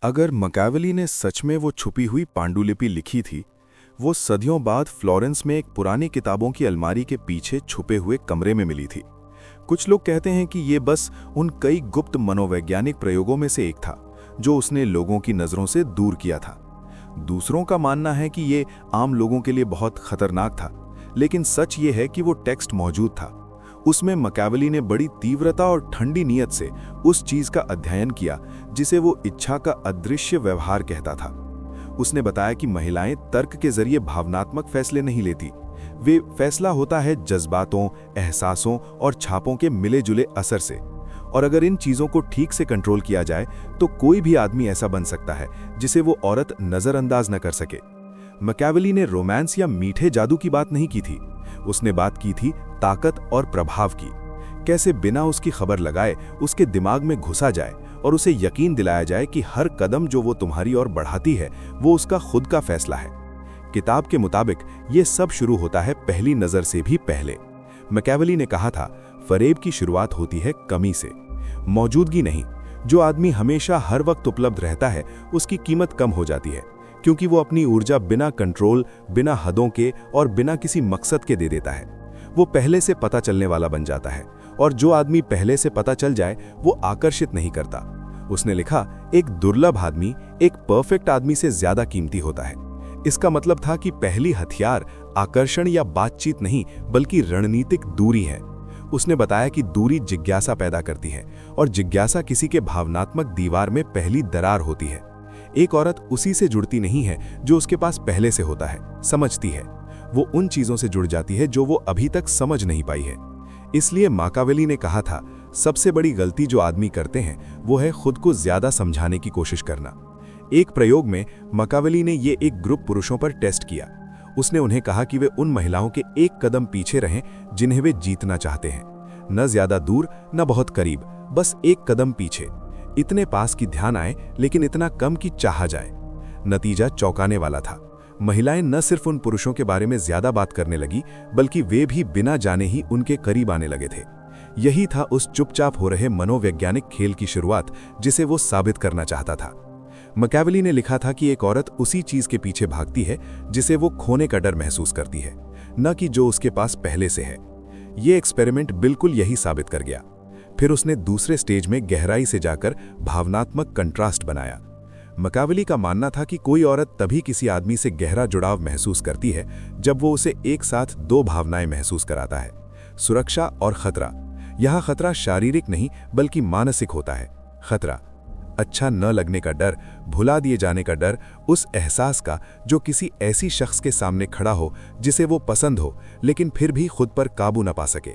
अगर मैकियावेली ने सच में वो छुपी हुई पांडुलिपि लिखी थी, वो सदियों बाद फ्लोरेंस में एक पुरानी किताबों की अलमारी के पीछे छुपे हुए कमरे में मिली थी। कुछ लोग कहते हैं कि ये बस उन कई गुप्त मनोवैज्ञानिक प्रयोगों में से एक था जो उसने लोगों की नज़रों से दूर किया था। दूसरों का मानना है कि ये आम लोगों के लिए बहुत खतरनाक था, लेकिन सच ये है कि वो टेक्स्ट मौजूद था। उसमें मैकियावेली ने बड़ी तीव्रता और ठंडी नीयत से उस चीज का अध्ययन किया जिसे वो इच्छा का अदृश्य व्यवहार कहता था। उसने बताया कि महिलाएं तर्क के जरिए भावनात्मक फैसले नहीं लेती, वे फैसला होता है जज्बातों, एहसासों और छापों के मिले जुले असर से। और अगर इन चीजों को ठीक से कंट्रोल किया जाए तो कोई भी आदमी ऐसा बन सकता है जिसे वो औरत नजरअंदाज न कर सके। मैकियावेली ने रोमांस या मीठे जादू की बात नहीं की थी, उसने बात की थी ताकत और प्रभाव की। कैसे बिना उसकी खबर लगाए उसके दिमाग में घुसा जाए और उसे यकीन दिलाया जाए कि हर कदम जो वो तुम्हारी ओर बढ़ाती है वो उसका खुद का फैसला है। किताब के मुताबिक ये सब शुरू होता है पहली नजर से भी पहले। मैकियावेली ने कहा था, फरेब की शुरुआत होती है कमी से, मौजूदगी नहीं। जो आदमी हमेशा हर वक्त उपलब्ध रहता है उसकी कीमत कम हो जाती है, क्योंकि वो अपनी ऊर्जा बिना कंट्रोल, बिना हदों के और बिना किसी मकसद के दे देता है। वो पहले से पता चलने वाला बन जाता है, और जो आदमी पहले से पता चल जाए वो आकर्षित नहीं करता। उसने लिखा, एक दुर्लभ आदमी एक परफेक्ट आदमी से ज्यादा कीमती होता है। इसका मतलब था कि पहली हथियार आकर्षण या बातचीत नहीं बल्कि रणनीतिक दूरी है। उसने बताया कि दूरी जिज्ञासा पैदा करती है, और जिज्ञासा किसी के भावनात्मक दीवार में पहली दरार होती है। एक औरत उसी से जुड़ती नहीं है जो उसके पास पहले से होता है, समझती है। वो उन चीजों से जुड़ जाती है जो वो अभी तक समझ नहीं पाई है। इसलिए मैकियावेली ने कहा था, सबसे बड़ी गलती जो आदमी करते हैं वो है खुद को ज्यादा समझाने की कोशिश करना। एक प्रयोग में मैकियावेली ने ये एक ग्रुप पुरुषों पर टेस्ट किया। उसने उन्हें कहा कि वे उन महिलाओं के एक कदम पीछे रहें जिन्हें वे जीतना चाहते हैं, न ज्यादा दूर न बहुत करीब, बस एक कदम पीछे। इतने पास कि ध्यान आए लेकिन इतना कम कि चाहा जाए। नतीजा चौंकाने वाला था। महिलाएं न सिर्फ उन पुरुषों के बारे में ज्यादा बात करने लगी, बल्कि वे भी बिना जाने ही उनके करीब आने लगे थे। यही था उस चुपचाप हो रहे मनोवैज्ञानिक खेल की शुरुआत जिसे वो साबित करना चाहता था। मैकियावेली ने लिखा था कि एक औरत उसी चीज के पीछे भागती है जिसे वो खोने का डर महसूस करती है, न कि जो उसके पास पहले से है। ये एक्सपेरिमेंट बिल्कुल यही साबित कर गया। फिर उसने दूसरे स्टेज में गहराई से जाकर भावनात्मक कंट्रास्ट बनाया। मैकियावेली का मानना था कि कोई औरत तभी किसी आदमी से गहरा जुड़ाव महसूस करती है जब वो उसे एक साथ दो भावनाएं महसूस कराता है, सुरक्षा और खतरा। यह खतरा शारीरिक नहीं बल्कि मानसिक होता है। खतरा अच्छा न लगने का डर, भुला दिए जाने का डर, उस एहसास का जो किसी ऐसी शख्स के सामने खड़ा हो जिसे वो पसंद हो लेकिन फिर भी खुद पर काबू न पा सके।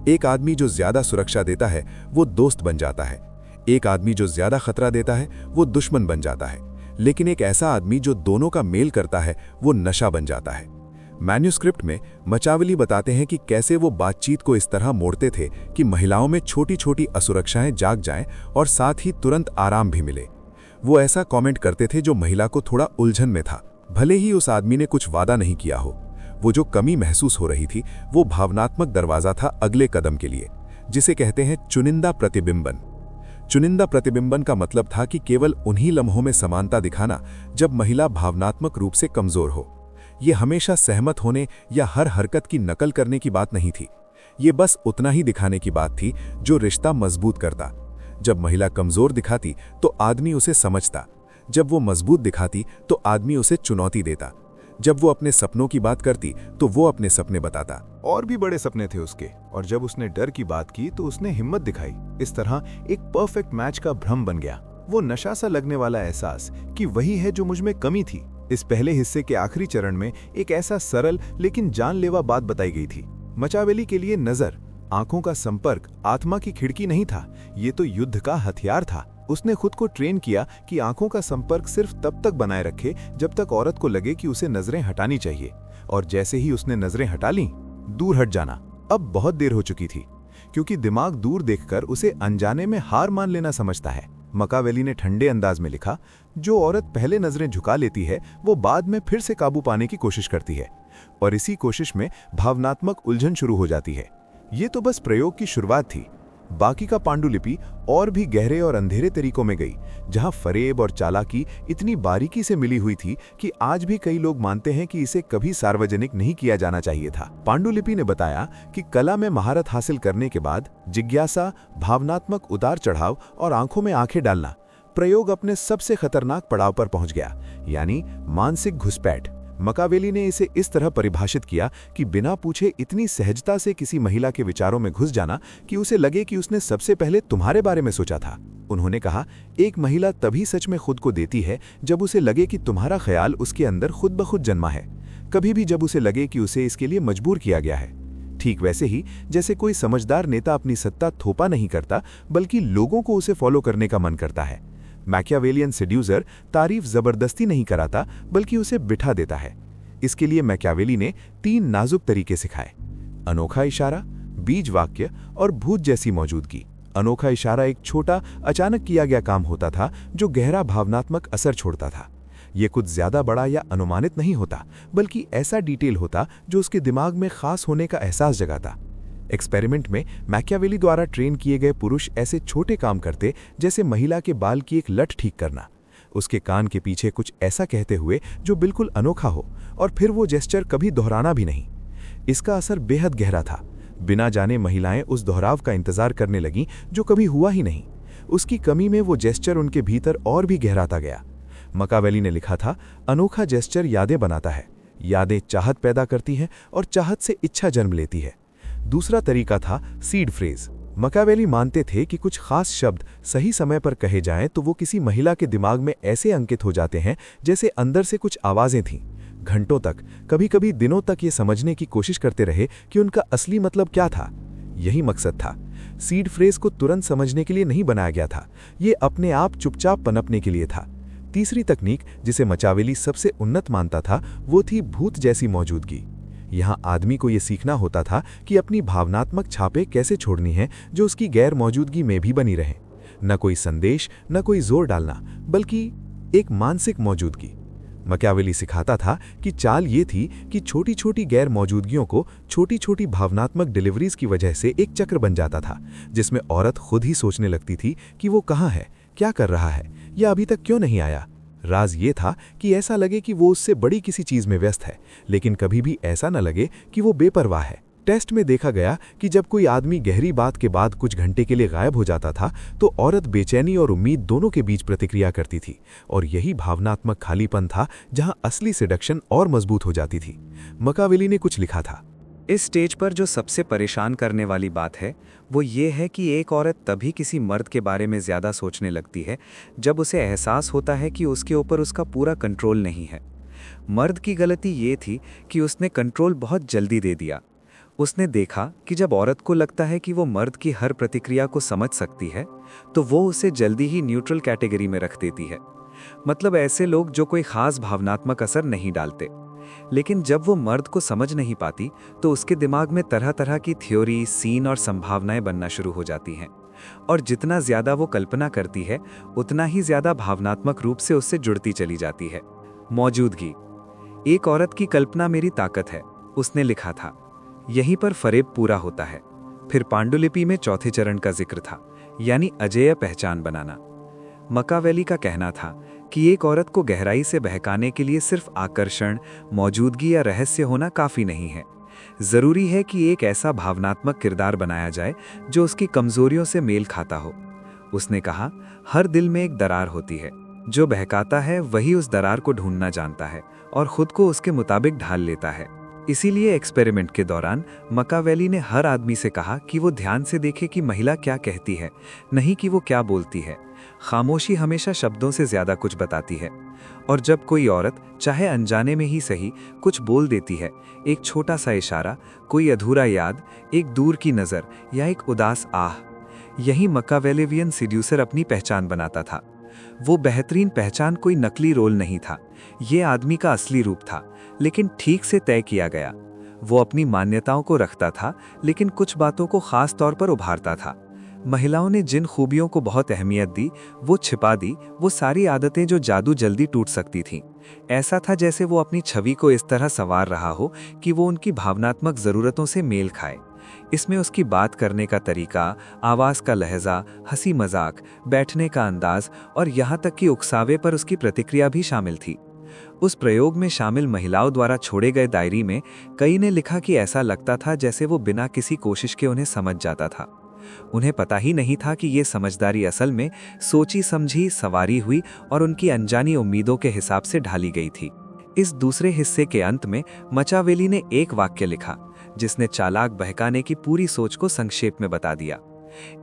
एक आदमी जो ज्यादा सुरक्षा देता है वो दोस्त बन जाता है, एक आदमी जो ज्यादा खतरा देता है वो दुश्मन बन जाता है, लेकिन एक ऐसा आदमी जो दोनों का मेल करता है वो नशा बन जाता है। मैन्युस्क्रिप्ट में मैकियावेली बताते हैं कि कैसे वो बातचीत को इस तरह मोड़ते थे कि महिलाओं में छोटी छोटी असुरक्षाएं जाग जाएं और साथ ही तुरंत आराम भी मिले। वो ऐसा कमेंट करते थे जो महिला को थोड़ा उलझन में था, भले ही उस आदमी ने कुछ वादा नहीं किया हो। वो जो कमी महसूस हो रही थी वो भावनात्मक दरवाजा था अगले कदम के लिए, जिसे कहते हैं चुनिंदा प्रतिबिंबन। चुनिंदा प्रतिबिंबन का मतलब था कि केवल उन्हीं लम्हों में समानता दिखाना जब महिला भावनात्मक रूप से कमजोर हो। ये हमेशा सहमत होने या हर हरकत की नकल करने की बात नहीं थी। ये बस उतना ही दिखाने की बात थी जो रिश्ता मजबूत करता। जब महिला कमजोर दिखाती तो आदमी उसे समझता, जब वो मजबूत दिखाती तो आदमी उसे चुनौती देता। जब वो अपने सपनों की बात करती तो वो अपने सपने बताता। और भी बड़े सपने थे उसके, और जब उसने डर की बात की तो उसने हिम्मत दिखाई। इस तरह एक परफेक्ट मैच का भ्रम बन गया। वो नशा सा लगने वाला एहसास कि वही है जो मुझ में कमी थी। इस पहले हिस्से के आखिरी चरण में एक ऐसा सरल लेकिन जानलेवा बात बताई गई थी। मैकियावेली के लिए नजर, आंखों का संपर्क आत्मा की खिड़की नहीं था, ये तो युद्ध का हथियार था। उसने खुद को ट्रेन किया कि आंखों का संपर्क सिर्फ तब तक बनाए रखे जब तक औरत को लगे कि उसे नजरें हटानी चाहिए, और जैसे ही उसने नजरें हटा लीं, दूर हट जाना। अब बहुत देर हो चुकी थी, क्योंकि दिमाग दूर देखकर उसे अनजाने में हार मान लेना समझता है। मैकियावेली ने ठंडे अंदाज में लिखा, जो औरत पहले नजरें झुका लेती है वो बाद में फिर से काबू पाने की कोशिश करती है, और इसी कोशिश में भावनात्मक उलझन शुरू हो जाती है। ये तो बस प्रयोग की शुरुआत थी। बाकी का पांडुलिपि और भी गहरे और अंधेरे तरीकों में गई, जहां फरेब और चालाकी इतनी बारीकी से मिली हुई थी कि आज भी कई लोग मानते हैं कि इसे कभी सार्वजनिक नहीं किया जाना चाहिए था। पांडुलिपि ने बताया कि कला में महारत हासिल करने के बाद जिज्ञासा, भावनात्मक उतार चढ़ाव और आंखों में आंखें डालना, प्रयोग अपने सबसे खतरनाक पड़ाव पर पहुंच गया, यानी मानसिक घुसपैठ। मकावेली ने इसे इस तरह परिभाषित किया कि बिना पूछे इतनी सहजता से किसी महिला के विचारों में घुस जाना कि उसे लगे कि उसने सबसे पहले तुम्हारे बारे में सोचा था। उन्होंने कहा, एक महिला तभी सच में खुद को देती है जब उसे लगे कि तुम्हारा ख्याल उसके अंदर खुद ब खुद जन्मा है, कभी भी जब उसे लगे कि उसे इसके लिए मजबूर किया गया है। ठीक वैसे ही जैसे कोई समझदार नेता अपनी सत्ता थोपा नहीं करता, बल्कि लोगों को उसे फॉलो करने का मन करता है। मैकियावेलियन सेड्यूसर तारीफ जबरदस्ती नहीं कराता, बल्कि उसे बिठा देता है। इसके लिए मैकियावेली ने 3 नाजुक तरीके सिखाए: अनोखा इशारा, बीज वाक्य और भूत जैसी मौजूदगी। अनोखा इशारा एक छोटा, अचानक किया गया काम होता था जो गहरा भावनात्मक असर छोड़ता था। ये कुछ ज्यादा बड़ा या अनुमानित नहीं होता, बल्कि ऐसा डिटेल होता जो उसके दिमाग में खास होने का एहसास जगाता। एक्सपेरिमेंट में मैकियावेली द्वारा ट्रेन किए गए पुरुष ऐसे छोटे काम करते, जैसे महिला के बाल की एक लट ठीक करना, उसके कान के पीछे कुछ ऐसा कहते हुए जो बिल्कुल अनोखा हो, और फिर वो जेस्चर कभी दोहराना भी नहीं। इसका असर बेहद गहरा था। बिना जाने महिलाएं उस दोहराव का इंतजार करने लगीं जो कभी हुआ ही नहीं। उसकी कमी में वो जेस्चर उनके भीतर और भी गहराता गया। मकावेली ने लिखा था, अनोखा जेस्चर यादें बनाता है, यादें चाहत पैदा करती हैं और चाहत से इच्छा जन्म लेती है। दूसरा तरीका था सीड फ्रेज। मकावेली मानते थे कि कुछ खास शब्द सही समय पर कहे जाएं तो वो किसी महिला के दिमाग में ऐसे अंकित हो जाते हैं जैसे अंदर से कुछ आवाजें थीं। घंटों तक, कभी-कभी दिनों तक ये समझने की कोशिश करते रहे कि उनका असली मतलब क्या था। यही मकसद था। सीड फ्रेज को तुरंत समझने के लिए नहीं बनाया गया था, ये अपने आप चुपचाप पनपने के लिए था। तीसरी तकनीक, जिसे मकावेली सबसे उन्नत मानता था, वो थी भूत जैसी मौजूदगी। यहाँ आदमी को ये सीखना होता था कि अपनी भावनात्मक छापें कैसे छोड़नी हैं जो उसकी गैर मौजूदगी में भी बनी रहें। न कोई संदेश, न कोई जोर डालना, बल्कि एक मानसिक मौजूदगी। मकावेली सिखाता था कि चाल ये थी कि छोटी छोटी गैर मौजूदगियों को छोटी छोटी भावनात्मक डिलीवरीज की वजह से एक चक्र बन जाता था, जिसमें औरत खुद ही सोचने लगती थी कि वो कहाँ है, क्या कर रहा है, या अभी तक क्यों नहीं आया। राज ये था कि ऐसा लगे कि वो उससे बड़ी किसी चीज में व्यस्त है, लेकिन कभी भी ऐसा न लगे कि वो बेपरवाह है। टेस्ट में देखा गया कि जब कोई आदमी गहरी बात के बाद कुछ घंटे के लिए गायब हो जाता था, तो औरत बेचैनी और उम्मीद दोनों के बीच प्रतिक्रिया करती थी, और यही भावनात्मक खालीपन था जहां असली सिडक्शन और मजबूत हो जाती थी। मकावेली ने कुछ लिखा था, इस स्टेज पर जो सबसे परेशान करने वाली बात है वो ये है कि एक औरत तभी किसी मर्द के बारे में ज़्यादा सोचने लगती है जब उसे एहसास होता है कि उसके ऊपर उसका पूरा कंट्रोल नहीं है। मर्द की गलती ये थी कि उसने कंट्रोल बहुत जल्दी दे दिया। उसने देखा कि जब औरत को लगता है कि वो मर्द की हर प्रतिक्रिया को समझ सकती है, तो वो उसे जल्दी ही न्यूट्रल कैटेगरी में रख देती है, मतलब ऐसे लोग जो कोई खास भावनात्मक असर नहीं डालते। लेकिन जब वो मर्द को समझ नहीं पाती तो उसके दिमाग में तरह तरह की थ्योरी, सीन और संभावनाएं बनना शुरू हो जाती हैं, और जितना ज्यादा वो कल्पना करती है उतना ही ज्यादा भावनात्मक रूप से उससे जुड़ती चली जाती है। मौजूदगी। एक औरत की कल्पना मेरी ताकत है, उसने लिखा था। यहीं पर फरेब पूरा होता है। फिर पांडुलिपि में चौथे चरण का जिक्र था, यानी अजेय पहचान बनाना। मकावेली का कहना था कि एक औरत को गहराई से बहकाने के लिए सिर्फ आकर्षण, मौजूदगी या रहस्य होना काफी नहीं है। जरूरी है कि एक ऐसा भावनात्मक किरदार बनाया जाए जो उसकी कमजोरियों से मेल खाता हो। उसने कहा, हर दिल में एक दरार होती है, जो बहकाता है वही उस दरार को ढूंढना जानता है और खुद को उसके मुताबिक ढाल लेता है। इसीलिए एक्सपेरिमेंट के दौरान मकावेली ने हर आदमी से कहा कि वो ध्यान से देखे कि महिला क्या कहती है, नहीं कि वो क्या बोलती है। खामोशी हमेशा शब्दों से ज्यादा कुछ बताती है, और जब कोई औरत, चाहे अनजाने में ही सही, कुछ बोल देती है, एक छोटा सा इशारा, कोई अधूरा याद, एक दूर की नज़र या एक उदास आह, यही मकावेलेवियन सीड्यूसर अपनी पहचान बनाता था। वो बेहतरीन पहचान कोई नकली रोल नहीं था, ये आदमी का असली रूप था, लेकिन ठीक से तय किया गया। वो अपनी मान्यताओं को रखता था, लेकिन कुछ बातों को खास तौर पर उभारता था। महिलाओं ने जिन खूबियों को बहुत अहमियत दी, वो छिपा दी, वो सारी आदतें जो जादू जल्दी टूट सकती थीं। ऐसा था जैसे वो अपनी छवि को इस तरह संवार रहा हो कि वो उनकी भावनात्मक ज़रूरतों से मेल खाए। इसमें उसकी बात करने का तरीका, आवाज़ का लहजा, हंसी मजाक, बैठने का अंदाज और यहाँ तक कि उकसावे पर उसकी प्रतिक्रिया भी शामिल थी। उस प्रयोग में शामिल महिलाओं द्वारा छोड़े गए डायरी में कई ने लिखा कि ऐसा लगता था जैसे वो बिना किसी कोशिश के उन्हें समझ जाता था। उन्हें पता ही नहीं था कि ये समझदारी असल में सोची समझी, सवारी हुई और उनकी अनजानी उम्मीदों के हिसाब से ढाली गई थी। इस दूसरे हिस्से के अंत में मचावेली ने एक वाक्य लिखा जिसने चालाक बहकाने की पूरी सोच को संक्षेप में बता दिया।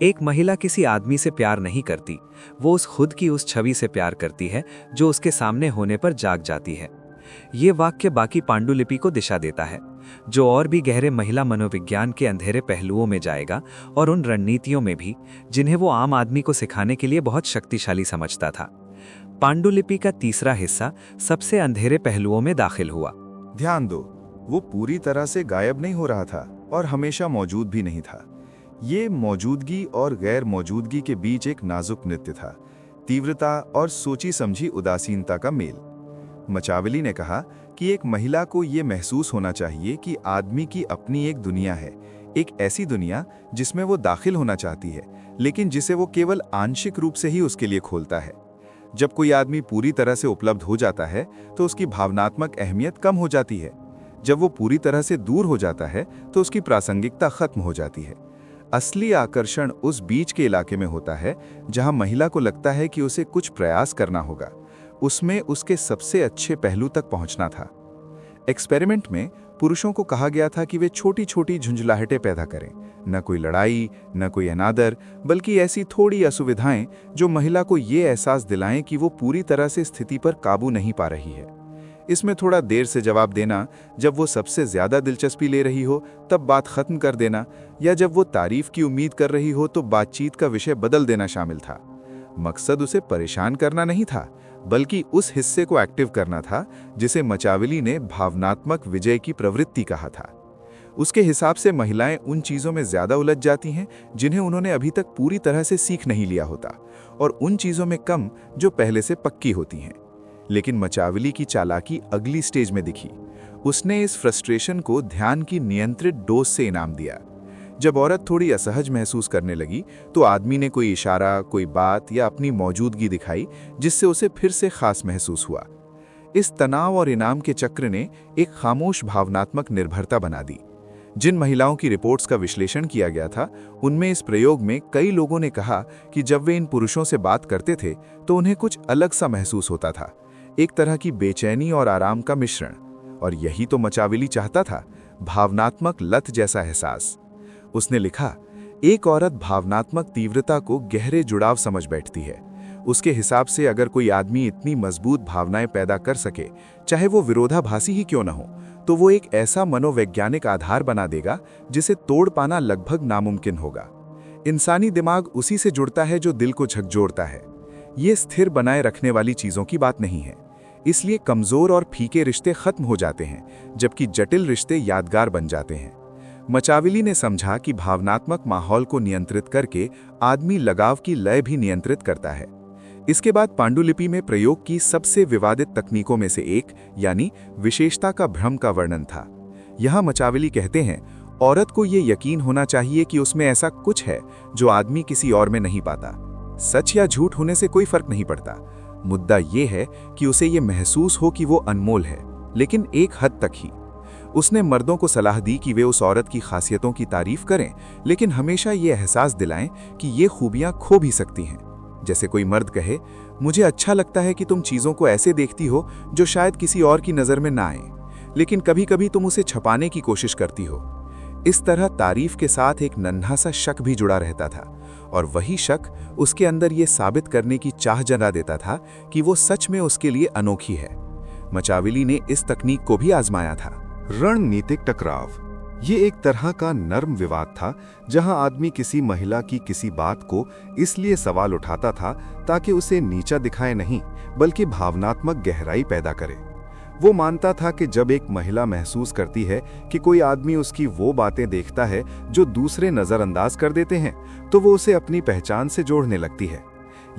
एक महिला किसी आदमी से प्यार नहीं करती, वो उस खुद की उस छवि से प्यार करती है जो उसके सामने होने पर जाग जाती है। ये वाक्य बाकी पांडुलिपि को दिशा देता है, जो और भी गहरे महिला मनोविज्ञान के अंधेरे पहलुओं में जाएगा और उन रणनीतियों में भी जिन्हें वो आम आदमी को सिखाने के लिए बहुत शक्तिशाली समझता था। पांडुलिपि का तीसरा हिस्सा सबसे अंधेरे पहलुओं में दाखिल हुआ। ध्यान दो, वो पूरी तरह से गायब नहीं हो रहा था और हमेशा मौजूद भी नहीं था। ये मौजूदगी और गैर मौजूदगी के बीच एक नाजुक नृत्य था, तीव्रता और सोची समझी उदासीनता का मेल। मचावेली ने कहा कि एक महिला को ये महसूस होना चाहिए कि आदमी की अपनी एक दुनिया है, एक ऐसी दुनिया जिसमें वो दाखिल होना चाहती है, लेकिन जिसे वो केवल आंशिक रूप से ही उसके लिए खोलता है। जब कोई आदमी पूरी तरह से उपलब्ध हो जाता है तो उसकी भावनात्मक अहमियत कम हो जाती है। जब वो पूरी तरह से दूर हो जाता है तो उसकी प्रासंगिकता खत्म हो जाती है। असली आकर्षण उस बीच के इलाके में होता है जहां महिला को लगता है कि उसे कुछ प्रयास करना होगा, उसमें उसके सबसे अच्छे पहलू तक पहुंचना था। एक्सपेरिमेंट में पुरुषों को कहा गया था कि वे छोटी छोटी झुंझलाहटें पैदा करें, न कोई लड़ाई, न कोई अनादर, बल्कि ऐसी थोड़ी असुविधाएं जो महिला को ये एहसास दिलाएं कि वो पूरी तरह से स्थिति पर काबू नहीं पा रही है। इसमें थोड़ा देर से जवाब देना, जब वो सबसे ज्यादा दिलचस्पी ले रही हो तब बात खत्म कर देना, या जब वो तारीफ की उम्मीद कर रही हो तो बातचीत का विषय बदल देना शामिल था। मकसद उसे परेशान करना नहीं था, बल्कि उस हिस्से को एक्टिव करना था जिसे मचावेली ने भावनात्मक विजय की प्रवृत्ति कहा था। उसके हिसाब से महिलाएं उन चीजों में ज्यादा उलझ जाती हैं जिन्हें उन्होंने अभी तक पूरी तरह से सीख नहीं लिया होता, और उन चीजों में कम जो पहले से पक्की होती हैं। लेकिन मचावेली की चालाकी अगली स्टेज में दिखी। उसने इस फ्रस्ट्रेशन को ध्यान की नियंत्रित डोज से इनाम दिया। जब औरत थोड़ी असहज महसूस करने लगी तो आदमी ने कोई इशारा, कोई बात या अपनी मौजूदगी दिखाई जिससे उसे फिर से खास महसूस हुआ। इस तनाव और इनाम के चक्र ने एक खामोश भावनात्मक निर्भरता बना दी। जिन महिलाओं की रिपोर्ट्स का विश्लेषण किया गया था, उनमें इस प्रयोग में कई लोगों ने कहा कि जब वे इन पुरुषों से बात करते थे तो उन्हें कुछ अलग सा महसूस होता था, एक तरह की बेचैनी और आराम का मिश्रण। और यही तो मचावेली चाहता था, भावनात्मक लत जैसा एहसास। उसने लिखा, एक औरत भावनात्मक तीव्रता को गहरे जुड़ाव समझ बैठती है। उसके हिसाब से अगर कोई आदमी इतनी मजबूत भावनाएं पैदा कर सके, चाहे वो विरोधाभासी ही क्यों न हो, तो वो एक ऐसा मनोवैज्ञानिक आधार बना देगा जिसे तोड़ पाना लगभग नामुमकिन होगा। इंसानी दिमाग उसी से जुड़ता है जो दिल को झकझोरता है। ये स्थिर बनाए रखने वाली चीजों की बात नहीं है। इसलिए कमजोर और फीके रिश्ते खत्म हो जाते हैं, जबकि जटिल रिश्ते यादगार बन जाते हैं। मचावेली ने समझा कि भावनात्मक माहौल को नियंत्रित करके आदमी लगाव की लय भी नियंत्रित करता है। इसके बाद पांडुलिपि में प्रयोग की सबसे विवादित तकनीकों में से एक, यानी विशेषता का भ्रम का वर्णन था। यहाँ मचावेली कहते हैं, औरत को ये यकीन होना चाहिए कि उसमें ऐसा कुछ है जो आदमी किसी और में नहीं पाता। सच या झूठ होने से कोई फर्क नहीं पड़ता। मुद्दा ये है कि उसे ये महसूस हो कि वो अनमोल है, लेकिन एक हद तक ही। उसने मर्दों को सलाह दी कि वे उस औरत की खासियतों की तारीफ करें, लेकिन हमेशा ये एहसास दिलाएं कि ये खूबियां खो भी सकती हैं। जैसे कोई मर्द कहे, मुझे अच्छा लगता है कि तुम चीजों को ऐसे देखती हो जो शायद किसी और की नजर में ना आए, लेकिन कभी कभी तुम उसे छुपाने की कोशिश करती हो। इस तरह तारीफ के साथ एक नन्हा सा शक भी जुड़ा रहता था, और वही शक उसके अंदर ये साबित करने की चाह जगा देता था कि वो सच में उसके लिए अनोखी है। मचावेली ने इस तकनीक को भी आजमाया था। रणनीतिक टकराव, ये एक तरह का नर्म विवाद था जहां आदमी किसी महिला की किसी बात को इसलिए सवाल उठाता था ताकि उसे नीचा दिखाए नहीं, बल्कि भावनात्मक गहराई पैदा करे। वो मानता था कि जब एक महिला महसूस करती है कि कोई आदमी उसकी वो बातें देखता है जो दूसरे नजरअंदाज कर देते हैं, तो वो उसे अपनी पहचान से जोड़ने लगती है।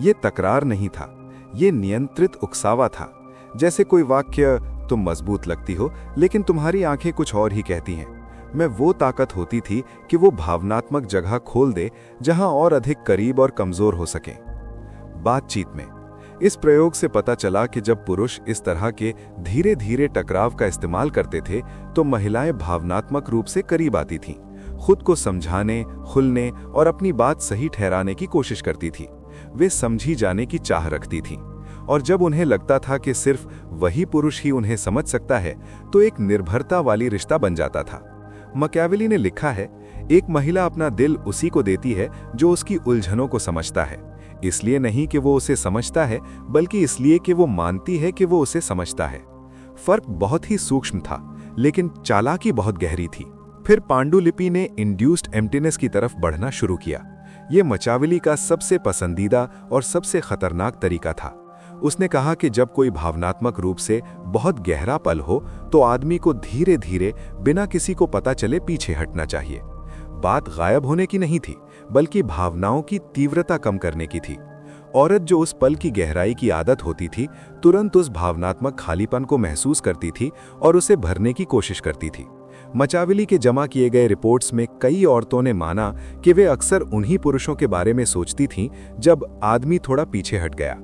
ये तकरार नहीं था, ये नियंत्रित उकसावा था। जैसे कोई वाक्य, तुम मजबूत लगती हो लेकिन तुम्हारी आंखें कुछ और ही कहती हैं। में वो ताकत होती थी कि वो भावनात्मक जगह खोल दे जहां और अधिक करीब और कमजोर हो सकें। बातचीत में इस प्रयोग से पता चला कि जब पुरुष इस तरह के धीरे धीरे टकराव का इस्तेमाल करते थे तो महिलाएं भावनात्मक रूप से करीब आती थीं, खुद को समझाने, खुलने और अपनी बात सही ठहराने की कोशिश करती थी। वे समझी जाने की चाह रखती थीं, और जब उन्हें लगता था कि सिर्फ वही पुरुष ही उन्हें समझ सकता है तो एक निर्भरता वाली रिश्ता बन जाता था। मैकियावेली ने लिखा है, एक महिला अपना दिल उसी को देती है जो उसकी उलझनों को समझता है, इसलिए नहीं कि वो उसे समझता है बल्कि इसलिए कि वो मानती है कि वो उसे समझता है। फर्क बहुत ही सूक्ष्म था, लेकिन चालाकी बहुत गहरी थी। फिर पांडुलिपि ने इंड्यूस्ड एम्प्टीनेस की तरफ बढ़ना शुरू किया। ये मैकियावेली का सबसे पसंदीदा और सबसे खतरनाक तरीका था। उसने कहा कि जब कोई भावनात्मक रूप से बहुत गहरा पल हो तो आदमी को धीरे धीरे बिना किसी को पता चले पीछे हटना चाहिए। बात गायब होने की नहीं थी, बल्कि भावनाओं की तीव्रता कम करने की थी। औरत जो उस पल की गहराई की आदत होती थी, तुरंत उस भावनात्मक खालीपन को महसूस करती थी और उसे भरने की कोशिश करती थी। मैकियावेली के जमा किए गए रिपोर्ट्स में कई औरतों ने माना कि वे अक्सर उन्हीं पुरुषों के बारे में सोचती थीं जब आदमी थोड़ा पीछे हट गया।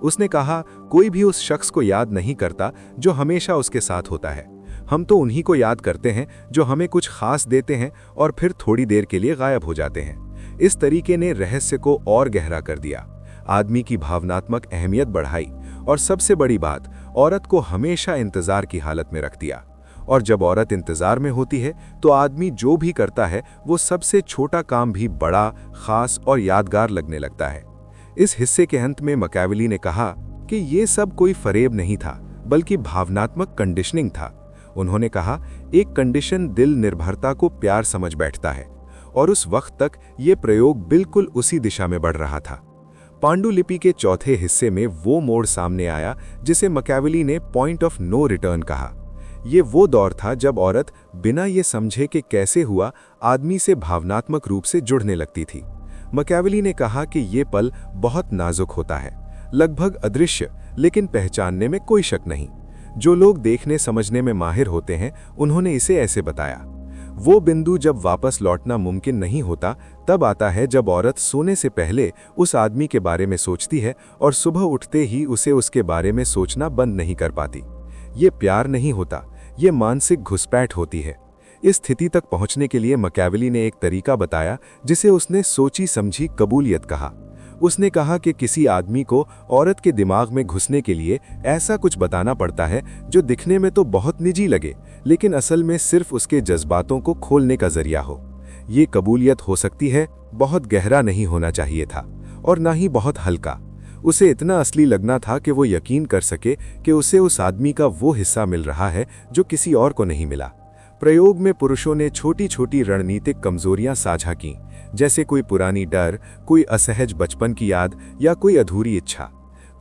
उसने कहा, कोई भी उस शख्स को याद नहीं करता जो हमेशा उसके साथ होता है। हम तो उन्हीं को याद करते हैं जो हमें कुछ खास देते हैं और फिर थोड़ी देर के लिए गायब हो जाते हैं। इस तरीके ने रहस्य को और गहरा कर दिया, आदमी की भावनात्मक अहमियत बढ़ाई और सबसे बड़ी बात, औरत को हमेशा इंतजार की हालत में रख दिया। और जब औरत इंतजार में होती है तो आदमी जो भी करता है वो सबसे छोटा काम भी बड़ा, खास और यादगार लगने लगता है। इस हिस्से के अंत में मैकियावेली ने कहा कि ये सब कोई फरेब नहीं था, बल्कि भावनात्मक कंडीशनिंग था। उन्होंने कहा, एक कंडीशन दिल निर्भरता को प्यार समझ बैठता है, और उस वक्त तक ये प्रयोग बिल्कुल उसी दिशा में बढ़ रहा था। पांडुलिपि के चौथे हिस्से में वो मोड़ सामने आया जिसे मैकियावेली ने पॉइंट ऑफ नो रिटर्न कहा। ये वो दौर था जब औरत बिना ये समझे कि कैसे हुआ आदमी से भावनात्मक रूप से जुड़ने लगती थी। मैकियावेली ने कहा कि ये पल बहुत नाजुक होता है, लगभग अदृश्य, लेकिन पहचानने में कोई शक नहीं। जो लोग देखने समझने में माहिर होते हैं उन्होंने इसे ऐसे बताया, वो बिंदु जब वापस लौटना मुमकिन नहीं होता तब आता है जब औरत सोने से पहले उस आदमी के बारे में सोचती है और सुबह उठते ही उसे उसके बारे में सोचना बंद नहीं कर पाती। ये प्यार नहीं होता, ये मानसिक घुसपैठ होती है। इस स्थिति तक पहुंचने के लिए मैकियावेली ने एक तरीका बताया जिसे उसने सोची समझी कबूलियत कहा। उसने कहा कि किसी आदमी को औरत के दिमाग में घुसने के लिए ऐसा कुछ बताना पड़ता है जो दिखने में तो बहुत निजी लगे, लेकिन असल में सिर्फ उसके जज्बातों को खोलने का जरिया हो। ये कबूलियत हो सकती है, बहुत गहरा नहीं होना चाहिए था और ना ही बहुत हल्का। उसे इतना असली लगना था कि वो यकीन कर सके कि उसे उस आदमी का वो हिस्सा मिल रहा है जो किसी और को नहीं मिला। प्रयोग में पुरुषों ने छोटी छोटी रणनीतिक कमजोरियां साझा की, जैसे कोई पुरानी डर, कोई असहज बचपन की याद या कोई अधूरी इच्छा।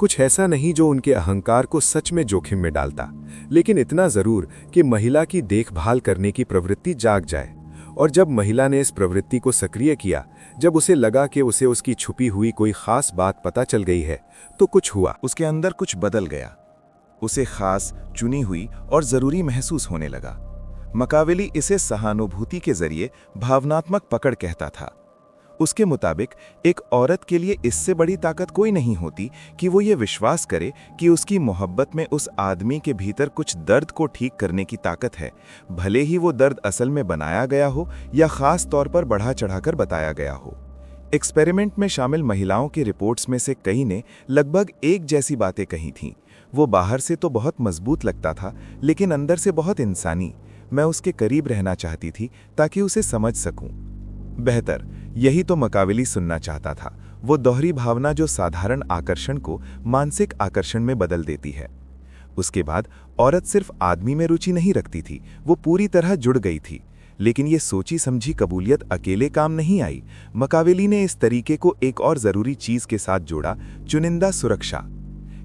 कुछ ऐसा नहीं जो उनके अहंकार को सच में जोखिम में डालता, लेकिन इतना जरूर कि महिला की देखभाल करने की प्रवृत्ति जाग जाए। और जब महिला ने इस प्रवृत्ति को सक्रिय किया, जब उसे लगा कि उसे उसकी छुपी हुई कोई खास बात पता चल गई है, तो कुछ हुआ। उसके अंदर कुछ बदल गया। उसे खास, चुनी हुई और जरूरी महसूस होने लगा। मैकियावेली इसे सहानुभूति के जरिए भावनात्मक पकड़ कहता था। उसके मुताबिक एक औरत के लिए इससे बड़ी ताकत कोई नहीं होती कि वो ये विश्वास करे कि उसकी मोहब्बत में उस आदमी के भीतर कुछ दर्द को ठीक करने की ताकत है, भले ही वो दर्द असल में बनाया गया हो या खास तौर पर बढ़ा चढ़ाकर बताया गया हो। एक्सपेरिमेंट में शामिल महिलाओं के रिपोर्ट्स में से कई ने लगभग एक जैसी बातें कही थीं। वो बाहर से तो बहुत मजबूत लगता था, लेकिन अंदर से बहुत इंसानी। मैं उसके करीब रहना चाहती थी ताकि उसे समझ सकूं बेहतर। यही तो मैकियावेली सुनना चाहता था, वो दोहरी भावना जो साधारण आकर्षण को मानसिक आकर्षण में बदल देती है। उसके बाद औरत सिर्फ आदमी में रुचि नहीं रखती थी, वो पूरी तरह जुड़ गई थी। लेकिन ये सोची समझी कबूलियत अकेले काम नहीं आई। मैकियावेली ने इस तरीके को एक और जरूरी चीज के साथ जोड़ा, चुनिंदा सुरक्षा।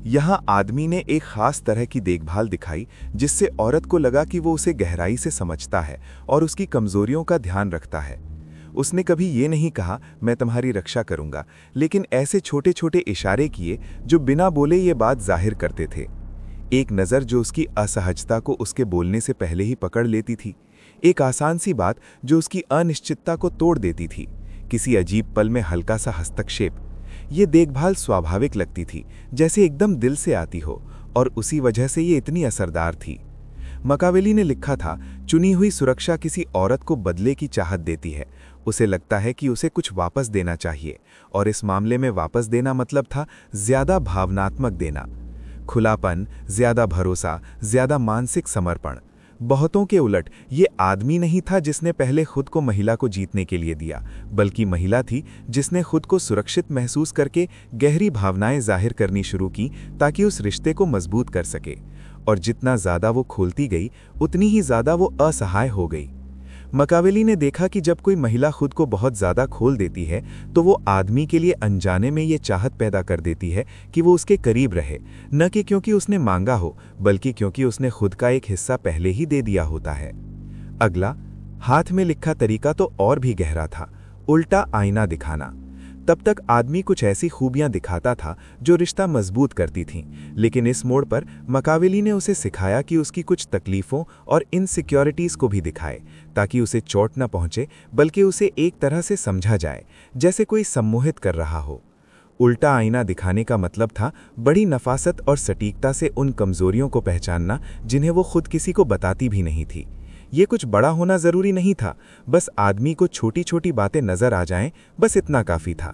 यहां आदमी ने एक खास तरह की देखभाल दिखाई जिससे औरत को लगा कि वो उसे गहराई से समझता है और उसकी कमजोरियों का ध्यान रखता है। उसने कभी ये नहीं कहा मैं तुम्हारी रक्षा करूंगा, लेकिन ऐसे छोटे छोटे इशारे किए जो बिना बोले ये बात जाहिर करते थे। एक नज़र जो उसकी असहजता को उसके बोलने से पहले ही पकड़ लेती थी, एक आसान सी बात जो उसकी अनिश्चितता को तोड़ देती थी, किसी अजीब पल में हल्का सा हस्तक्षेप। ये देखभाल स्वाभाविक लगती थी, जैसे एकदम दिल से आती हो, और उसी वजह से ये इतनी असरदार थी। मकावेली ने लिखा था, चुनी हुई सुरक्षा किसी औरत को बदले की चाहत देती है। उसे लगता है कि उसे कुछ वापस देना चाहिए, और इस मामले में वापस देना मतलब था ज्यादा भावनात्मक देना, खुलापन, ज्यादा भरोसा, ज्यादा मानसिक समर्पण। बहुतों के उलट ये आदमी नहीं था जिसने पहले खुद को महिला को जीतने के लिए दिया, बल्कि महिला थी जिसने खुद को सुरक्षित महसूस करके गहरी भावनाएं जाहिर करनी शुरू की ताकि उस रिश्ते को मजबूत कर सके। और जितना ज्यादा वो खोलती गई, उतनी ही ज्यादा वो असहाय हो गई। मकावेली ने देखा कि जब कोई महिला खुद को बहुत ज्यादा खोल देती है तो वो आदमी के लिए अनजाने में ये चाहत पैदा कर देती है कि वो उसके करीब रहे, न कि क्योंकि उसने मांगा हो, बल्कि क्योंकि उसने खुद का एक हिस्सा पहले ही दे दिया होता है। अगला, हाथ में लिखा तरीका तो और भी गहरा था, उल्टा आईना दिखाना। तब तक आदमी कुछ ऐसी खूबियां दिखाता था जो रिश्ता मजबूत करती थीं, लेकिन इस मोड़ पर मकावेली ने उसे सिखाया कि उसकी कुछ तकलीफों और इनसिक्योरिटीज को भी दिखाए, ताकि उसे चोट न पहुंचे, बल्कि उसे एक तरह से समझा जाए, जैसे कोई सम्मोहित कर रहा हो। उल्टा आईना दिखाने का मतलब था बड़ी नफासत और सटीकता से उन कमजोरियों को पहचानना जिन्हें वो खुद किसी को बताती भी नहीं थी। ये कुछ बड़ा होना जरूरी नहीं था, बस आदमी को छोटी छोटी बातें नजर आ जाएं, बस इतना काफी था।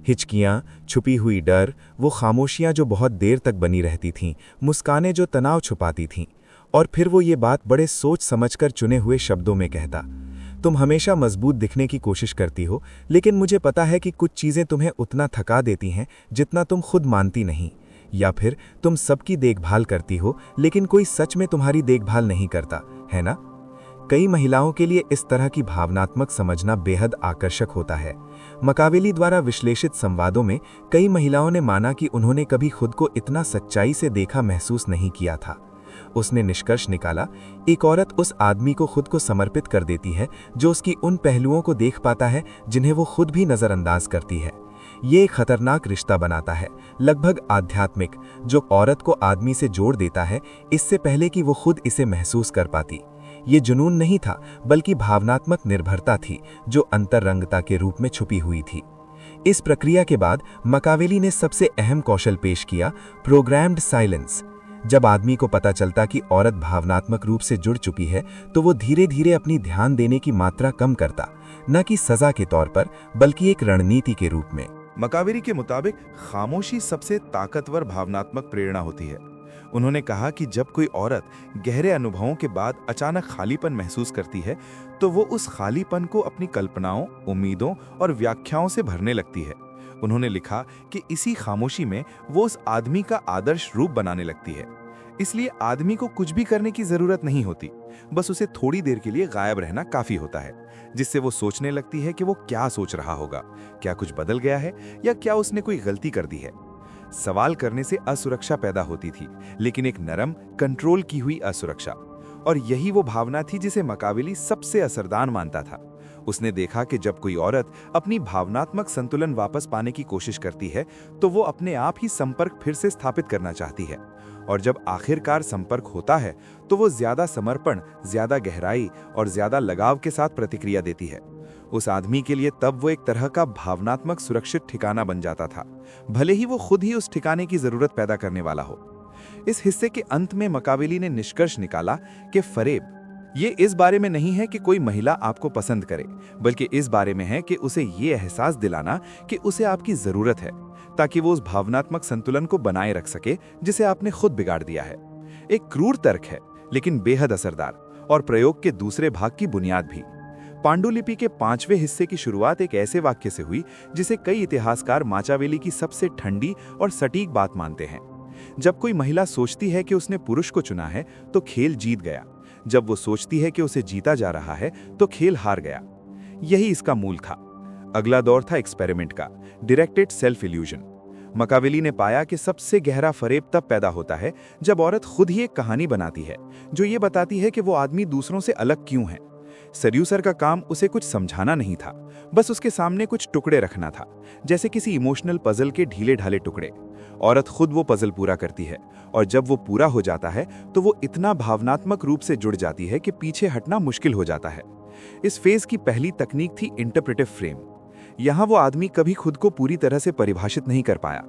हिचकियां, छुपी हुई डर, वो खामोशियां जो बहुत देर तक बनी रहती थीं, मुस्कानें जो तनाव छुपाती थीं, और फिर वो ये बात बड़े सोच समझकर चुने हुए शब्दों में कहता, तुम हमेशा मजबूत दिखने की कोशिश करती हो, लेकिन मुझे पता है कि कुछ चीजें तुम्हें उतना थका देती हैं जितना तुम खुद मानती नहीं। या फिर तुम सबकी देखभाल करती हो, लेकिन कोई सच में तुम्हारी देखभाल नहीं करता, है ना? कई महिलाओं के लिए इस तरह की भावनात्मक समझना बेहद आकर्षक होता है। मकावेली द्वारा विश्लेषित संवादों में कई महिलाओं ने माना कि उन्होंने कभी खुद को इतना सच्चाई से देखा महसूस नहीं किया था। उसने निष्कर्ष निकाला, एक औरत उस आदमी को खुद को समर्पित कर देती है जो उसकी उन पहलुओं को देख पाता है जिन्हें वो खुद भी नजरअंदाज करती है। ये एक खतरनाक रिश्ता बनाता है, लगभग आध्यात्मिक, जो औरत को आदमी से जोड़ देता है इससे पहले कि वो खुद इसे महसूस कर पाती। ये जुनून नहीं था, बल्कि भावनात्मक निर्भरता थी जो अंतरंगता के रूप में छुपी हुई थी। इस प्रक्रिया के बाद मकावेली ने सबसे अहम कौशल पेश किया, प्रोग्राम्ड साइलेंस। जब आदमी को पता चलता कि औरत भावनात्मक रूप से जुड़ चुकी है, तो वो धीरे धीरे अपनी ध्यान देने की मात्रा कम करता, न कि सजा के तौर पर, बल्कि एक रणनीति के रूप में। मकावेली के मुताबिक खामोशी सबसे ताकतवर भावनात्मक प्रेरणा होती है। उन्होंने कहा कि जब कोई औरत गहरे अनुभवों के बाद अचानक खालीपन महसूस करती है, तो वो उस खालीपन को अपनी कल्पनाओं, उम्मीदों और व्याख्याओं से भरने लगती है। उन्होंने लिखा कि इसी खामोशी में वो उस आदमी का आदर्श रूप बनाने लगती है। इसलिए आदमी को कुछ भी करने की जरूरत नहीं होती, बस उसे थोड़ी देर के लिए गायब रहना काफी होता है, जिससे वो सोचने लगती है कि वो क्या सोच रहा होगा, क्या कुछ बदल गया है या क्या उसने कोई गलती कर दी है। सवाल करने से असुरक्षा पैदा होती थी, लेकिन एक नरम, कंट्रोल की हुई असुरक्षा। और यही वो भावना थी जिसे मकावेली सबसे असरदार मानता था। उसने देखा कि जब कोई औरत अपनी भावनात्मक संतुलन वापस पाने की कोशिश करती है, तो वो अपने आप ही संपर्क फिर से स्थापित करना चाहती है। और जब आखिरकार संपर्क होता है, तो वो ज्यादा समर्पण, ज्यादा गहराई और ज्यादा लगाव के साथ प्रतिक्रिया देती है। उस आदमी के लिए तब वो एक तरह का भावनात्मक सुरक्षित ठिकाना बन जाता था, भले ही वो खुद ही उस ठिकाने की जरूरत पैदा करने वाला हो। इस हिस्से के अंत में मकावेली ने निष्कर्ष निकाला कि फरेब ये इस बारे में नहीं है कि कोई महिला आपको पसंद करे, बल्कि इस बारे में है कि उसे ये एहसास दिलाना कि उसे आपकी जरूरत है, ताकि वो उस भावनात्मक संतुलन को बनाए रख सके जिसे आपने खुद बिगाड़ दिया है। एक क्रूर तर्क है, लेकिन बेहद असरदार, और प्रयोग के दूसरे भाग की बुनियाद भी। पांडुलिपि के 5वें हिस्से की शुरुआत एक ऐसे वाक्य से हुई जिसे कई इतिहासकार माचावेली की सबसे ठंडी और सटीक बात मानते हैं। जब कोई महिला सोचती है कि उसने पुरुष को चुना है, तो खेल जीत गया। जब वो सोचती है कि उसे जीता जा रहा है, तो खेल हार गया। यही इसका मूल था। अगला दौर था एक्सपेरिमेंट का, डायरेक्टेड सेल्फ इल्यूजन। मकावेली ने पाया कि सबसे गहरा फरेब तब पैदा होता है जब औरत खुद ही एक कहानी बनाती है जो ये बताती है कि वो आदमी दूसरों से अलग क्यों है। सड्यूसर का काम उसे कुछ समझाना नहीं था, बस उसके सामने कुछ टुकड़े रखना था, जैसे किसी इमोशनल पजल के ढीले ढाले टुकड़े। औरत खुद वो पजल पूरा करती है, और जब वो पूरा हो जाता है तो वो इतना भावनात्मक रूप से जुड़ जाती है कि पीछे हटना मुश्किल हो जाता है। इस फेज की पहली तकनीक थी इंटरप्रेटिव फ्रेम। यहाँ वो आदमी कभी खुद को पूरी तरह से परिभाषित नहीं कर पाया।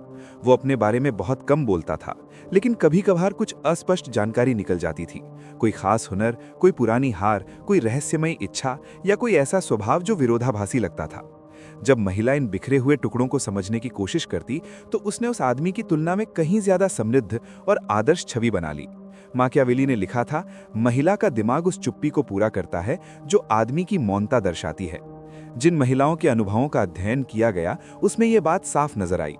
वो अपने बारे में बहुत कम बोलता था, लेकिन कभी कभार कुछ अस्पष्ट जानकारी निकल जाती थी। कोई खास हुनर, कोई पुरानी हार, कोई रहस्यमयी इच्छा या कोई ऐसा स्वभाव जो विरोधाभासी लगता था। जब महिला इन बिखरे हुए टुकड़ों को समझने की कोशिश करती तो उसने उस आदमी की तुलना में कहीं ज्यादा समृद्ध और आदर्श छवि बना ली। माकियावेली ने लिखा था, महिला का दिमाग उस चुप्पी को पूरा करता है जो आदमी की मौनता दर्शाती है। जिन महिलाओं के अनुभवों का अध्ययन किया गया उसमें यह बात साफ नजर आई।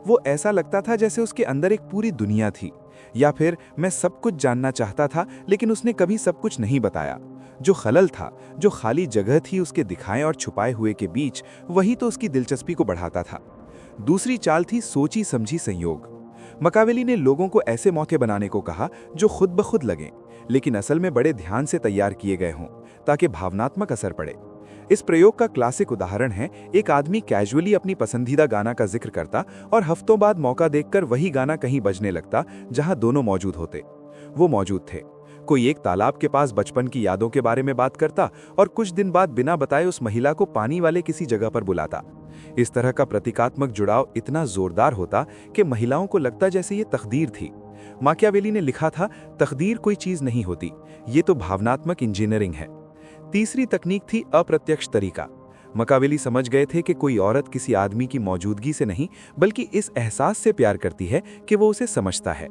वो ऐसा लगता था जैसे उसके अंदर एक पूरी दुनिया थी, या फिर मैं सब कुछ जानना चाहता था लेकिन उसने कभी सब कुछ नहीं बताया। जो खलल था, जो खाली जगह थी उसके दिखाए और छुपाए हुए के बीच, वही तो उसकी दिलचस्पी को बढ़ाता था। दूसरी चाल थी सोची समझी संयोग। मकावेली ने लोगों को ऐसे मौके बनाने को कहा जो खुद ब खुद लगें, लेकिन असल में बड़े ध्यान से तैयार किए गए हों, ताकि भावनात्मक असर पड़े। इस प्रयोग का क्लासिक उदाहरण है, एक आदमी कैजुअली अपनी पसंदीदा गाना का जिक्र करता और हफ्तों बाद मौका देखकर वही गाना कहीं बजने लगता जहां दोनों मौजूद होते। वो मौजूद थे। कोई एक तालाब के पास बचपन की यादों के बारे में बात करता और कुछ दिन बाद बिना बताए उस महिला को पानी वाले किसी जगह पर बुलाता। इस तरह का प्रतीकात्मक जुड़ाव इतना जोरदार होता कि महिलाओं को लगता जैसे ये तकदीर थी। माकियावेली ने लिखा था, तकदीर कोई चीज नहीं होती, ये तो भावनात्मक इंजीनियरिंग है। तीसरी तकनीक थी अप्रत्यक्ष तरीका। मकावेली समझ गए थे कि कोई औरत किसी आदमी की मौजूदगी से नहीं बल्कि इस एहसास से प्यार करती है कि वो उसे समझता है।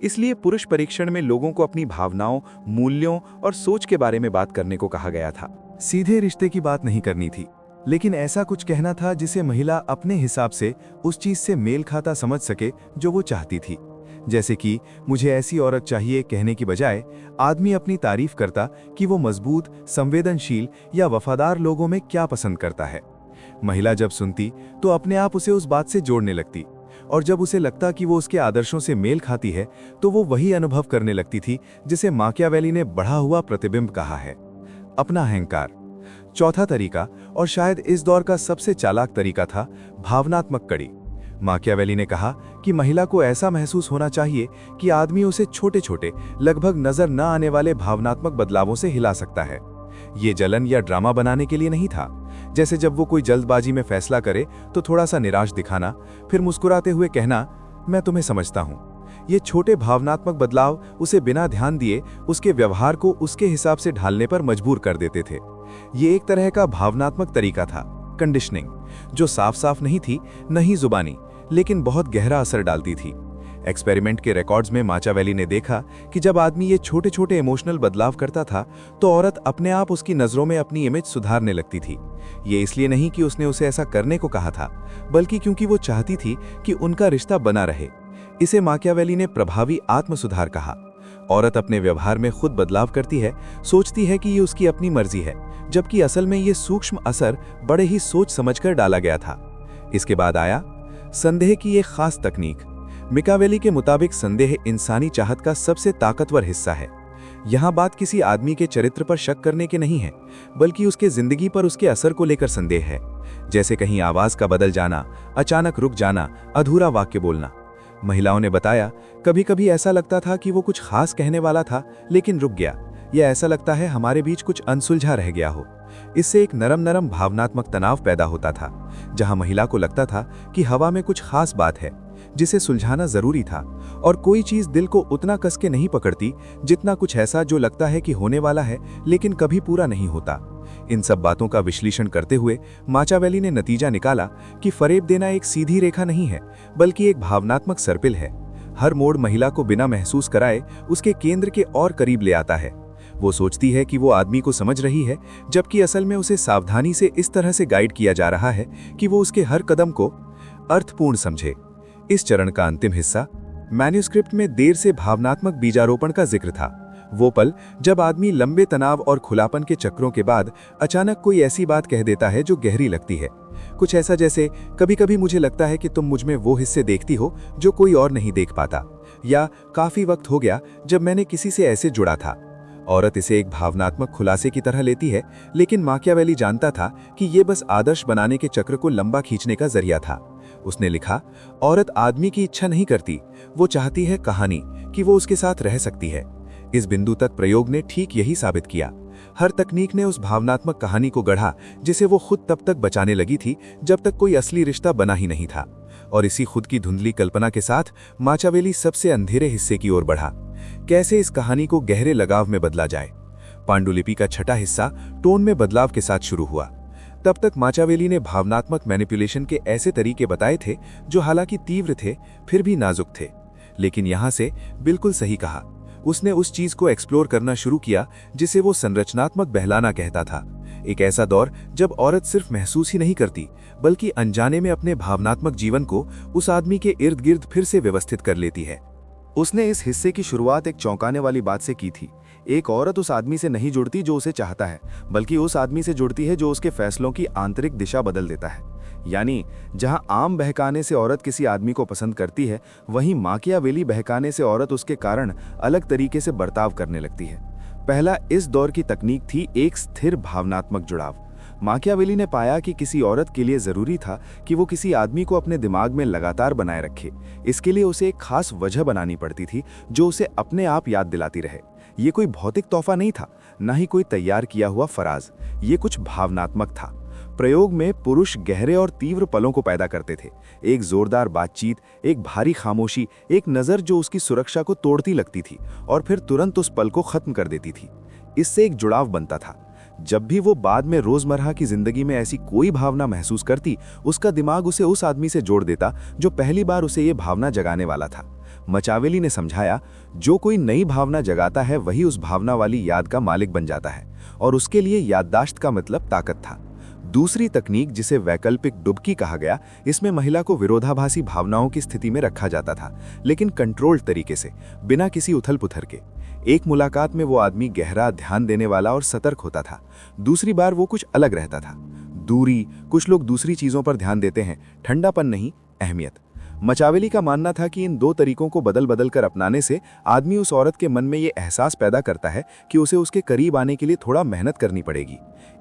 इसलिए पुरुष परीक्षण में लोगों को अपनी भावनाओं, मूल्यों और सोच के बारे में बात करने को कहा गया था। सीधे रिश्ते की बात नहीं करनी थी, लेकिन ऐसा कुछ कहना था जिसे महिला अपने हिसाब से उस चीज से मेल खाता समझ सके जो वो चाहती थी। जैसे कि मुझे ऐसी औरत चाहिए कहने की बजाय आदमी अपनी तारीफ करता कि वो मजबूत, संवेदनशील या वफादार लोगों में क्या पसंद करता है। महिला जब सुनती तो अपने आप उसे उस बात से जोड़ने लगती, और जब उसे लगता कि वो उसके आदर्शों से मेल खाती है तो वो वही अनुभव करने लगती थी जिसे माकियावेली ने बढ़ा हुआ प्रतिबिंब कहा है, अपना अहंकार। चौथा तरीका, और शायद इस दौर का सबसे चालाक तरीका था, भावनात्मक कड़ी। माकियावेली ने कहा कि महिला को ऐसा महसूस होना चाहिए कि आदमी उसे छोटे छोटे, लगभग नजर न आने वाले भावनात्मक बदलावों से हिला सकता है। ये जलन या ड्रामा बनाने के लिए नहीं था, जैसे जब वो कोई जल्दबाजी में फैसला करे तो थोड़ा सा निराश दिखाना, फिर मुस्कुराते हुए कहना, मैं तुम्हें समझता हूँ। ये छोटे भावनात्मक बदलाव उसे बिना ध्यान दिए उसके व्यवहार को उसके हिसाब से ढालने पर मजबूर कर देते थे। ये एक तरह का भावनात्मक तरीका था, कंडीशनिंग, जो साफ साफ नहीं थी, नहीं जुबानी, लेकिन बहुत गहरा असर डालती थी। एक्सपेरिमेंट के रिकॉर्ड्स में माकियावेली ने देखा कि जब आदमी ये छोटे छोटे इमोशनल बदलाव करता था तो औरत अपने आप उसकी नजरों में अपनी इमेज सुधारने लगती थी। ये इसलिए नहीं कि उसने उसे ऐसा करने को कहा था, बल्कि क्योंकि वो चाहती थी कि उनका रिश्ता बना रहे। इसे माकियावेली ने प्रभावी आत्म सुधार कहा। औरत अपने व्यवहार में खुद बदलाव करती है, सोचती है कि ये उसकी अपनी मर्जी है, जबकि असल में ये सूक्ष्म असर बड़े ही सोच समझकर डाला गया था। इसके बाद आया संदेह की एक खास तकनीक। माकियावेली के मुताबिक संदेह इंसानी चाहत का सबसे ताकतवर हिस्सा है। यहाँ बात किसी आदमी के चरित्र पर शक करने के नहीं है, बल्कि उसके जिंदगी पर उसके असर को लेकर संदेह है। जैसे कहीं आवाज का बदल जाना, अचानक रुक जाना, अधूरा वाक्य बोलना। महिलाओं ने बताया, कभी कभी ऐसा लगता था कि वो कुछ खास कहने वाला था लेकिन रुक गया, या ऐसा लगता है हमारे बीच कुछ अनसुलझा रह गया हो। इससे एक नरम नरम भावनात्मक तनाव पैदा होता था, जहां महिला को लगता था कि हवा में कुछ खास बात है जिसे सुलझाना जरूरी था, और कोई चीज दिल को उतना कस के नहीं पकड़ती जितना कुछ ऐसा जो लगता है कि होने वाला है लेकिन कभी पूरा नहीं होता। इन सब बातों का विश्लेषण करते हुए माकियावेली ने नतीजा निकाला कि फरेब देना एक सीधी रेखा नहीं है, बल्कि एक भावनात्मक सर्पिल है। हर मोड़ महिला को बिना महसूस कराए उसके केंद्र के और करीब ले आता है। वो सोचती है कि वो आदमी को समझ रही है, जबकि असल में उसे सावधानी से इस तरह से गाइड किया जा रहा है कि वो उसके हर कदम को अर्थपूर्ण समझे। इस चरण का अंतिम हिस्सा, मैन्युस्क्रिप्ट में देर से भावनात्मक बीजारोपण का जिक्र था। वो पल जब आदमी लंबे तनाव और खुलापन के चक्रों के बाद अचानक कोई ऐसी बात कह देता है जो गहरी लगती है। कुछ ऐसा जैसे, कभी कभी मुझे लगता है कि तुम मुझमें वो हिस्से देखती हो जो कोई और नहीं देख पाता, या काफी वक्त हो गया जब मैंने किसी से ऐसे जुड़ा था। औरत इसे एक भावनात्मक खुलासे की तरह लेती है, लेकिन माकियावेली जानता था कि ये बस आदर्श बनाने के चक्र को लंबा खींचने का जरिया था। उसने लिखा, औरत आदमी की इच्छा नहीं करती, वो चाहती है कहानी कि वो उसके साथ रह सकती है। इस बिंदु तक प्रयोग ने ठीक यही साबित किया। हर तकनीक ने उस भावनात्मक कहानी को गढ़ा जिसे वो खुद तब तक बचाने लगी थी जब तक कोई असली रिश्ता बना ही नहीं था। और इसी खुद की धुंधली कल्पना के साथ माकियावेली सबसे अंधेरे हिस्से की ओर बढ़ा। कैसे इस कहानी को गहरे लगाव में बदला जाए। पांडुलिपि का छठा हिस्सा टोन में बदलाव के साथ शुरू हुआ। तब तक माकियावेली ने भावनात्मक मैनिपुलेशन के ऐसे तरीके बताए थे जो हालांकि तीव्र थे फिर भी नाजुक थे। लेकिन यहां से बिल्कुल सही कहा, उसने उस चीज को एक्सप्लोर करना शुरू किया जिसे वो संरचनात्मक बहलाना कहता था। एक ऐसा दौर जब औरत सिर्फ महसूस ही नहीं करती बल्कि अनजाने में अपने भावनात्मक जीवन को उस आदमी के इर्द गिर्द फिर से व्यवस्थित कर लेती है। उसने इस हिस्से की शुरुआत एक चौंकाने वाली बात से की थी। एक औरत उस आदमी से नहीं जुड़ती जो उसे चाहता है, बल्कि उस आदमी से जुड़ती है जो उसके फैसलों की आंतरिक दिशा बदल देता है। यानी जहां आम बहकाने से औरत किसी आदमी को पसंद करती है, वहीं माकियावेली बहकाने से औरत उसके कारण अलग तरीके से बर्ताव करने लगती है। पहला इस दौर की तकनीक थी एक स्थिर भावनात्मक जुड़ाव। माकियावेली ने पाया कि किसी औरत के लिए जरूरी था कि वो किसी आदमी को अपने दिमाग में लगातार बनाए रखे। इसके लिए उसे एक खास वजह बनानी पड़ती थी जो उसे अपने आप याद दिलाती रहे। ये कोई भौतिक तोहफा नहीं था, न ही कोई तैयार किया हुआ फराज, ये कुछ भावनात्मक था। प्रयोग में पुरुष गहरे और तीव्र पलों को पैदा करते थे। एक जोरदार बातचीत, एक भारी खामोशी, एक नज़र जो उसकी सुरक्षा को तोड़ती लगती थी और फिर तुरंत उस पल को खत्म कर देती थी। इससे एक जुड़ाव बनता था। जब भी वो बाद में रोजमर्रा की जिंदगी में ऐसी कोई भावना महसूस करती, उसका दिमाग उसे उस आदमी से जोड़ देता जो पहली बार उसे ये भावना जगाने वाला था। माकियावेली ने समझाया, जो कोई नई भावना जगाता है वही उस भावना वाली याद का मालिक बन जाता है, और उसके लिए याददाश्त का मतलब ताकत था। दूसरी तकनीक, जिसे वैकल्पिक डुबकी कहा गया, इसमें महिला को विरोधाभासी भावनाओं की स्थिति में रखा जाता था, लेकिन कंट्रोल्ड तरीके से, बिना किसी उथल पुथल के। एक मुलाकात में वो आदमी गहरा, ध्यान देने वाला और सतर्क होता था। दूसरी बार वो कुछ अलग रहता था। दूरी, कुछ लोग दूसरी चीजों पर ध्यान देते हैं, ठंडापन नहीं, अहमियत। माकियावेली का मानना था कि इन दो तरीकों को बदल बदल कर अपनाने से आदमी उस औरत के मन में ये एहसास पैदा करता है कि उसे उसके करीब आने के लिए थोड़ा मेहनत करनी पड़ेगी।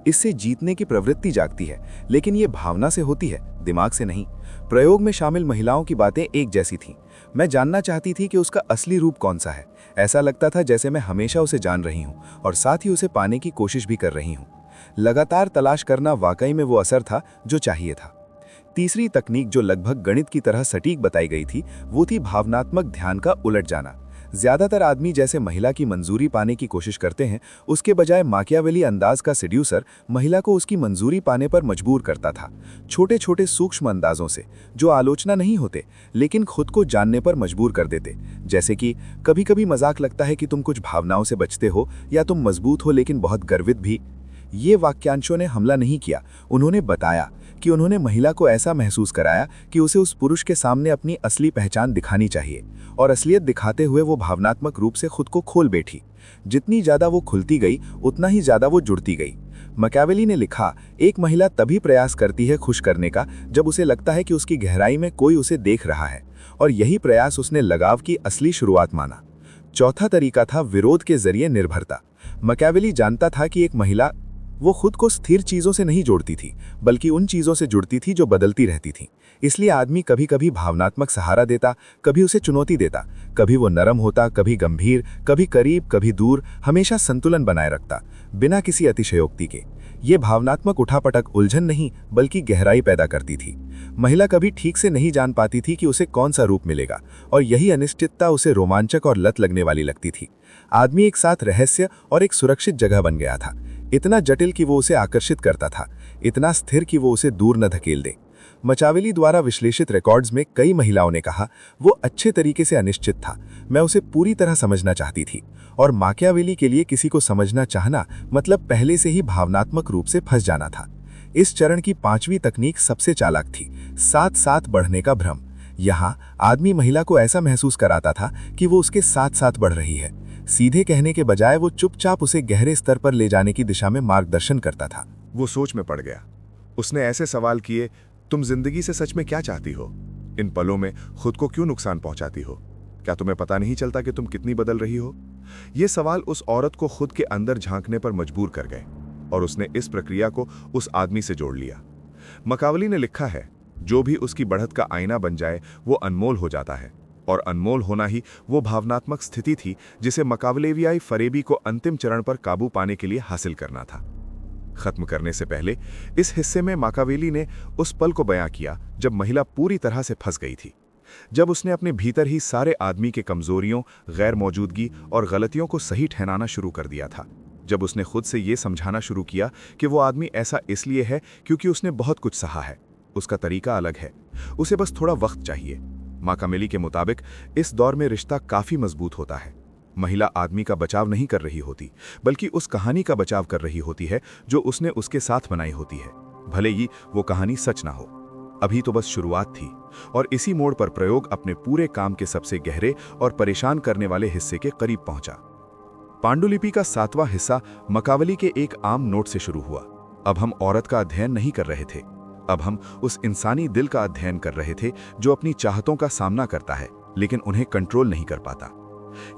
इससे जीतने की प्रवृत्ति जागती है, लेकिन ये भावना से होती है, दिमाग से नहीं। प्रयोग में शामिल महिलाओं की बातें एक जैसी थीं। मैं जानना चाहती थी कि उसका असली रूप कौन सा है। ऐसा लगता था जैसे मैं हमेशा उसे जान रही हूँ और साथ ही उसे पाने की कोशिश भी कर रही हूँ। लगातार तलाश करना वाकई में वो असर था जो चाहिए था। तीसरी तकनीक, जो लगभग गणित की तरह सटीक बताई गई थी, वो थी भावनात्मक ध्यान का उलट जाना। ज्यादातर आदमी जैसे महिला की मंजूरी पाने की कोशिश करते हैं, उसके बजाय माकियावेली अंदाज का सेड्यूसर महिला को उसकी मंजूरी पाने पर मजबूर करता था। छोटे छोटे सूक्ष्म अंदाजों से, जो आलोचना नहीं होते लेकिन खुद को जानने पर मजबूर कर देते। जैसे कि कभी कभी मजाक लगता है कि तुम कुछ भावनाओं से बचते हो, या तुम मजबूत हो लेकिन बहुत गर्वित भी। ये वाक्यांशों ने हमला नहीं किया, उन्होंने बताया कि उन्होंने महिला को ऐसा महसूस कराया कि उसे उस पुरुष के सामने अपनी असली पहचान दिखानी चाहिए, और असलियत दिखाते हुए वो भावनात्मक रूप से खुद को खोल बैठी। जितनी ज्यादा वो खुलती गई, उतना ही ज्यादा वो जुड़ती गई। माकियावेली ने लिखा, एक महिला तभी प्रयास करती है खुश करने का जब उसे लगता है कि उसकी गहराई में कोई उसे देख रहा है, और यही प्रयास उसने लगाव की असली शुरुआत माना। चौथा तरीका था विरोध के जरिए निर्भरता। माकियावेली जानता था कि एक महिला वो खुद को स्थिर चीजों से नहीं जोड़ती थी, बल्कि उन चीजों से जुड़ती थी जो बदलती रहती थीं। इसलिए आदमी कभी कभी भावनात्मक सहारा देता, कभी उसे चुनौती देता, कभी वो नरम होता, कभी गंभीर, कभी करीब, कभी दूर, हमेशा संतुलन बनाए रखता, बिना किसी अतिशयोक्ति के। ये भावनात्मक उठापटक उलझन नहीं बल्कि गहराई पैदा करती थी। महिला कभी ठीक से नहीं जान पाती थी कि उसे कौन सा रूप मिलेगा, और यही अनिश्चितता उसे रोमांचक और लत लगने वाली लगती थी। आदमी एक साथ रहस्य और एक सुरक्षित जगह बन गया था, इतना जटिल कि वो उसे आकर्षित करता था, इतना स्थिर कि वो उसे दूर न धकेल दे। माकियावेली द्वारा विश्लेषित रिकॉर्ड्स में कई महिलाओं ने कहा, वो अच्छे तरीके से अनिश्चित था, मैं उसे पूरी तरह समझना चाहती थी। और माकियावेली के लिए किसी को समझना चाहना मतलब पहले से ही भावनात्मक रूप से फंस जाना था। इस चरण की पांचवी तकनीक सबसे चालाक थी, साथ साथ बढ़ने का भ्रम। यहाँ आदमी महिला को ऐसा महसूस कराता था कि वो उसके साथ साथ बढ़ रही है। सीधे कहने के बजाय वो चुपचाप उसे गहरे स्तर पर ले जाने की दिशा में मार्गदर्शन करता था। वो सोच में पड़ गया। उसने ऐसे सवाल किए, तुम जिंदगी से सच में क्या चाहती हो? इन पलों में खुद को क्यों नुकसान पहुंचाती हो? क्या तुम्हें पता नहीं चलता कि तुम कितनी बदल रही हो? ये सवाल उस औरत को खुद के अंदर झांकने पर मजबूर कर गए और उसने इस प्रक्रिया को उस आदमी से जोड़ लिया। मकावली ने लिखा है, जो भी उसकी बढ़त का आईना बन जाए वो अनमोल हो जाता है, और अनमोल होना ही वो भावनात्मक स्थिति थी जिसे मकावलेवियाई फरेबी को अंतिम चरण पर काबू पाने के लिए हासिल करना था। खत्म करने से पहले इस हिस्से में माकावेली ने उस पल को बयां किया जब महिला पूरी तरह से फंस गई थी, जब उसने अपने भीतर ही सारे आदमी के कमजोरियों, गैर मौजूदगी और गलतियों को सही ठहराना शुरू कर दिया था, जब उसने खुद से ये समझाना शुरू किया कि वो आदमी ऐसा इसलिए है क्योंकि उसने बहुत कुछ सहा है, उसका तरीका अलग है, उसे बस थोड़ा वक्त चाहिए। माकावेली के मुताबिक इस दौर में रिश्ता काफी मजबूत होता है। महिला आदमी का बचाव नहीं कर रही होती, बल्कि उस कहानी का बचाव कर रही होती है जो उसने उसके साथ बनाई होती है, भले ही वो कहानी सच ना हो। अभी तो बस शुरुआत थी, और इसी मोड़ पर प्रयोग अपने पूरे काम के सबसे गहरे और परेशान करने वाले हिस्से के करीब पहुंचा। पांडुलिपि का 7वां हिस्सा मकावली के एक आम नोट से शुरू हुआ। अब हम औरत का अध्ययन नहीं कर रहे थे, अब हम उस इंसानी दिल का अध्ययन कर रहे थे जो अपनी चाहतों का सामना करता है लेकिन उन्हें कंट्रोल नहीं कर पाता।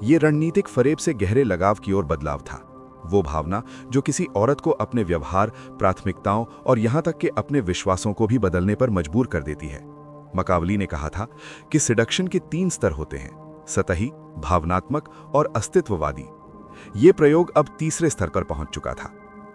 ये रणनीतिक फरेब से गहरे लगाव की ओर बदलाव था, वो भावना जो किसी औरत को अपने व्यवहार, प्राथमिकताओं और यहां तक कि अपने विश्वासों को भी बदलने पर मजबूर कर देती है। मकावली ने कहा था कि सिडक्शन के 3 स्तर होते हैं, सतही, भावनात्मक और अस्तित्ववादी। ये प्रयोग अब तीसरे स्तर पर पहुंच चुका था।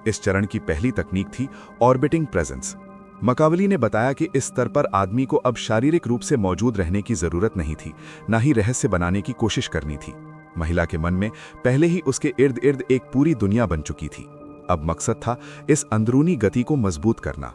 इस चरण की पहली तकनीक थी ऑर्बिटिंग प्रेजेंस। मकावली ने बताया कि इस स्तर पर आदमी को अब शारीरिक रूप से मौजूद रहने की जरूरत नहीं थी, ना ही रहस्य बनाने की कोशिश करनी थी। महिला के मन में पहले ही उसके इर्द गिर्द एक पूरी दुनिया बन चुकी थी। अब मकसद था इस अंदरूनी गति को मजबूत करना।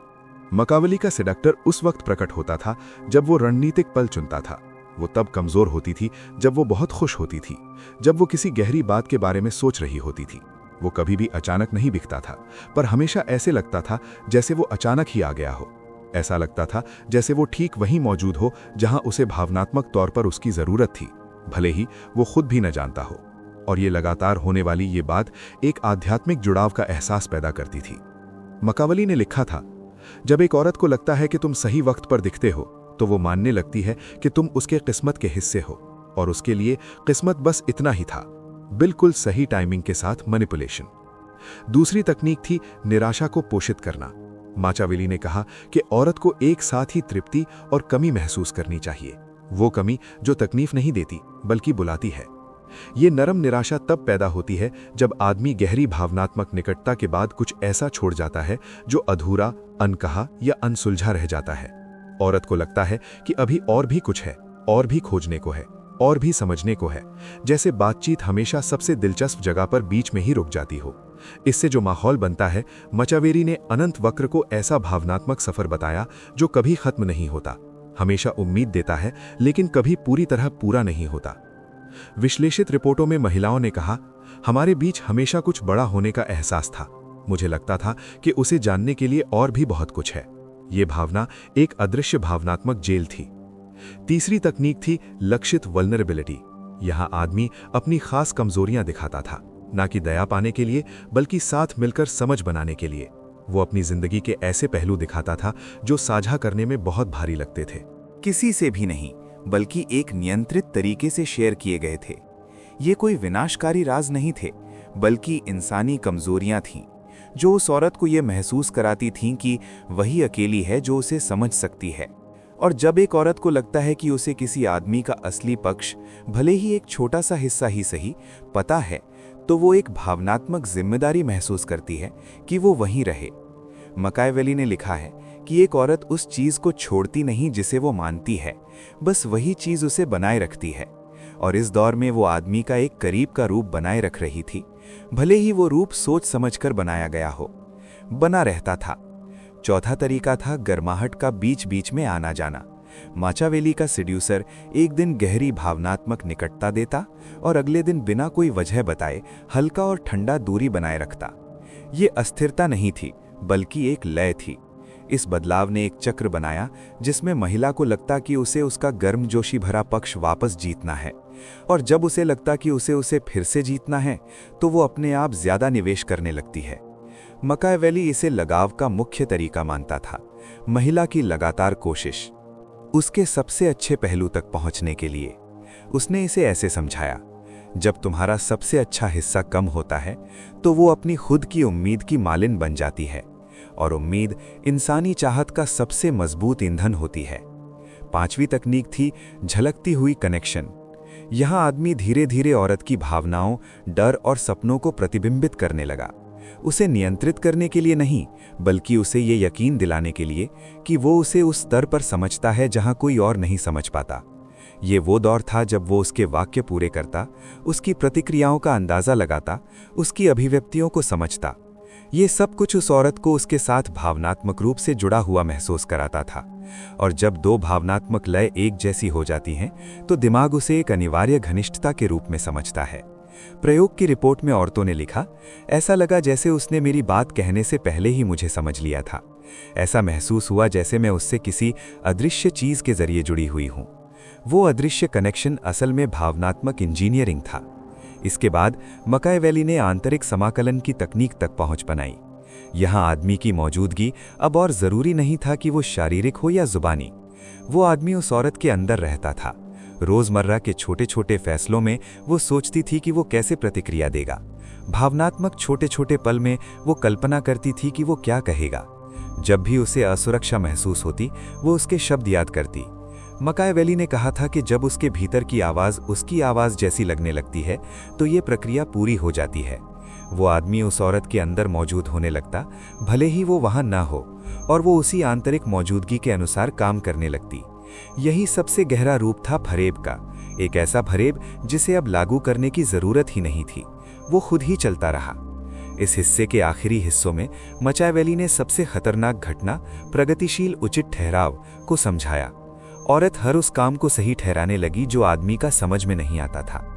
मकावली का सेडक्टर उस वक्त प्रकट होता था जब वो रणनीतिक पल चुनता था। वो तब कमजोर होती थी जब वो बहुत खुश होती थी, जब वो किसी गहरी बात के बारे में सोच रही होती थी। वो कभी भी अचानक नहीं दिखता था, पर हमेशा ऐसे लगता था जैसे वो अचानक ही आ गया हो। ऐसा लगता था जैसे वो ठीक वहीं मौजूद हो जहां उसे भावनात्मक तौर पर उसकी जरूरत थी, भले ही वो खुद भी न जानता हो। और ये लगातार होने वाली ये बात एक आध्यात्मिक जुड़ाव का एहसास पैदा करती थी। मकावली ने लिखा था, जब एक औरत को लगता है कि तुम सही वक्त पर दिखते हो, तो वो मानने लगती है कि तुम उसके किस्मत के हिस्से हो, और उसके लिए किस्मत बस इतना ही था, बिल्कुल सही टाइमिंग के साथ मैनिपुलेशन। दूसरी तकनीक थी निराशा को पोषित करना। माचावेली ने कहा कि औरत को एक साथ ही तृप्ति और कमी महसूस करनी चाहिए, वो कमी जो तकलीफ नहीं देती बल्कि बुलाती है। ये नरम निराशा तब पैदा होती है जब आदमी गहरी भावनात्मक निकटता के बाद कुछ ऐसा छोड़ जाता है जो अधूरा, अनकहा या अनसुलझा रह जाता है। औरत को लगता है कि अभी और भी कुछ है, और भी खोजने को है, और भी समझने को है, जैसे बातचीत हमेशा सबसे दिलचस्प जगह पर बीच में ही रुक जाती हो। इससे जो माहौल बनता है, माचावेली ने अनंत वक्र को ऐसा भावनात्मक सफर बताया जो कभी खत्म नहीं होता, हमेशा उम्मीद देता है लेकिन कभी पूरी तरह पूरा नहीं होता। विश्लेषित रिपोर्टों में महिलाओं ने कहा, हमारे बीच हमेशा कुछ बड़ा होने का एहसास था। मुझे लगता था कि उसे जानने के लिए और भी बहुत कुछ है। ये भावना एक अदृश्य भावनात्मक जेल थी। तीसरी तकनीक थी लक्षित वल्नरेबिलिटी। यहां आदमी अपनी खास कमजोरियां दिखाता था, ना कि दया पाने के लिए बल्कि साथ मिलकर समझ बनाने के लिए। वो अपनी जिंदगी के ऐसे पहलू दिखाता था जो साझा करने में बहुत भारी लगते थे। किसी से भी नहीं, बल्कि एक नियंत्रित तरीके से शेयर किए गए थे। ये कोई विनाशकारी राज नहीं थे, बल्कि इंसानी कमजोरियां थीं जो उस औरत को ये महसूस कराती थीं कि वही अकेली है जो उसे समझ सकती है। और जब एक औरत को लगता है कि उसे किसी आदमी का असली पक्ष, भले ही एक छोटा सा हिस्सा ही सही, पता है, तो वो एक भावनात्मक जिम्मेदारी महसूस करती है कि वो वहीं रहे। मकावेली ने लिखा है कि एक औरत उस चीज को छोड़ती नहीं जिसे वो मानती है, बस वही चीज उसे बनाए रखती है। और इस दौर में वो आदमी का एक करीब का रूप बनाए रख रही थी, भले ही वो रूप सोच समझकर बनाया गया हो, बना रहता था। चौथा तरीका था गर्माहट का बीच बीच में आना जाना। माचावेली का सेड्यूसर एक दिन गहरी भावनात्मक निकटता देता और अगले दिन बिना कोई वजह बताए हल्का और ठंडा दूरी बनाए रखता। ये अस्थिरता नहीं थी, बल्कि एक लय थी। इस बदलाव ने एक चक्र बनाया जिसमें महिला को लगता कि उसे उसका गर्मजोशी भरा पक्ष वापस जीतना है, और जब उसे लगता कि उसे फिर से जीतना है, तो वो अपने आप ज्यादा निवेश करने लगती है। मकावेली इसे लगाव का मुख्य तरीका मानता था, महिला की लगातार कोशिश उसके सबसे अच्छे पहलू तक पहुंचने के लिए। उसने इसे ऐसे समझाया, जब तुम्हारा सबसे अच्छा हिस्सा कम होता है तो वो अपनी खुद की उम्मीद की मालिन बन जाती है, और उम्मीद इंसानी चाहत का सबसे मजबूत ईंधन होती है। 5वीं तकनीक थी झलकती हुई कनेक्शन। यहाँ आदमी धीरे धीरे औरत की भावनाओं, डर और सपनों को प्रतिबिंबित करने लगा। उसे नियंत्रित करने के लिए नहीं, बल्कि उसे ये यकीन दिलाने के लिए कि वो उसे उस स्तर पर समझता है जहाँ कोई और नहीं समझ पाता। ये वो दौर था जब वो उसके वाक्य पूरे करता, उसकी प्रतिक्रियाओं का अंदाज़ा लगाता, उसकी अभिव्यक्तियों को समझता। ये सब कुछ उस औरत को उसके साथ भावनात्मक रूप से जुड़ा हुआ महसूस कराता था, और जब दो भावनात्मक लय एक जैसी हो जाती हैं तो दिमाग उसे एक अनिवार्य घनिष्ठता के रूप में समझता है। प्रयोग की रिपोर्ट में औरतों ने लिखा, ऐसा लगा जैसे उसने मेरी बात कहने से पहले ही मुझे समझ लिया था। ऐसा महसूस हुआ जैसे मैं उससे किसी अदृश्य चीज के जरिए जुड़ी हुई हूं। वो अदृश्य कनेक्शन असल में भावनात्मक इंजीनियरिंग था। इसके बाद मकावेली ने आंतरिक समाकलन की तकनीक तक पहुंच बनाई। यहाँ आदमी की मौजूदगी अब और जरूरी नहीं था कि वो शारीरिक हो या जुबानी। वो आदमी उस औरत के अंदर रहता था। रोजमर्रा के छोटे छोटे फैसलों में वो सोचती थी कि वो कैसे प्रतिक्रिया देगा। भावनात्मक छोटे छोटे पल में वो कल्पना करती थी कि वो क्या कहेगा। जब भी उसे असुरक्षा महसूस होती, वो उसके शब्द याद करती। मकावेली ने कहा था कि जब उसके भीतर की आवाज़ उसकी आवाज़ जैसी लगने लगती है तो ये प्रक्रिया पूरी हो जाती है। वो आदमी उस औरत के अंदर मौजूद होने लगता, भले ही वो वहाँ ना हो, और वो उसी आंतरिक मौजूदगी के अनुसार काम करने लगती। यही सबसे गहरा रूप था फरेब का, एक ऐसा फरेब जिसे अब लागू करने की ज़रूरत ही नहीं थी, वो खुद ही चलता रहा। इस हिस्से के आखिरी हिस्सों में मकावेली ने सबसे खतरनाक घटना, प्रगतिशील उचित ठहराव, को समझाया। औरत हर उस काम को सही ठहराने लगी जो आदमी का समझ में नहीं आता था।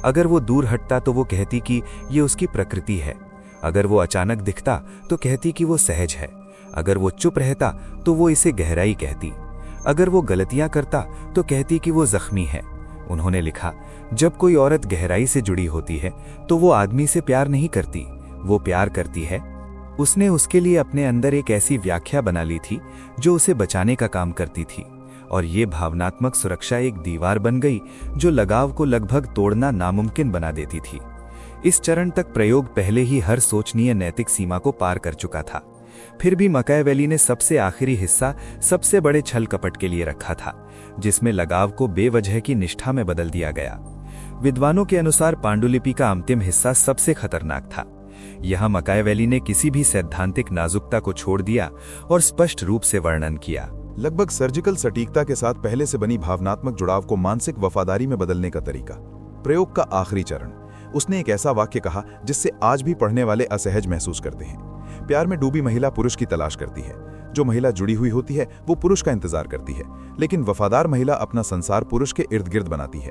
अगर वो दूर हटता तो वो कहती कि ये उसकी प्रकृति है। अगर वो अचानक दिखता तो कहती कि वो सहज है। अगर वो चुप रहता तो वो इसे गहराई कहती। अगर वो गलतियां करता तो कहती कि वो जख्मी है। उन्होंने लिखा, जब कोई औरत गहराई से जुड़ी होती है तो वो आदमी से प्यार नहीं करती, वो प्यार करती है। उसने उसके लिए अपने अंदर एक ऐसी व्याख्या बना ली थी जो उसे बचाने का काम करती थी, और ये भावनात्मक सुरक्षा एक दीवार बन गई जो लगाव को लगभग तोड़ना नामुमकिन बना देती थी। इस चरण तक प्रयोग पहले ही हर सोचनीय नैतिक सीमा को पार कर चुका था। फिर भी मकावेली ने सबसे आखिरी हिस्सा सबसे बड़े छल कपट के लिए रखा था, जिसमें लगाव को बेवजह की निष्ठा में बदल दिया गया। विद्वानों के अनुसार पांडुलिपि का अंतिम हिस्सा सबसे खतरनाक था। यहाँ मकावेली ने किसी भी सैद्धांतिक नाजुकता को छोड़ दिया और स्पष्ट रूप से वर्णन किया। लगभग सर्जिकल सटीकता के साथ पहले से बनी भावनात्मक जुड़ाव को मानसिक वफादारी में बदलने का तरीका। प्रयोग का आखिरी चरण, उसने एक ऐसा वाक्य कहा जिससे आज भी पढ़ने वाले असहज महसूस करते हैं। प्यार में डूबी महिला पुरुष की तलाश करती है। जो महिला जुड़ी हुई होती है वो पुरुष का इंतजार करती है, लेकिन वफादार महिला अपना संसार पुरुष के इर्द गिर्द बनाती है।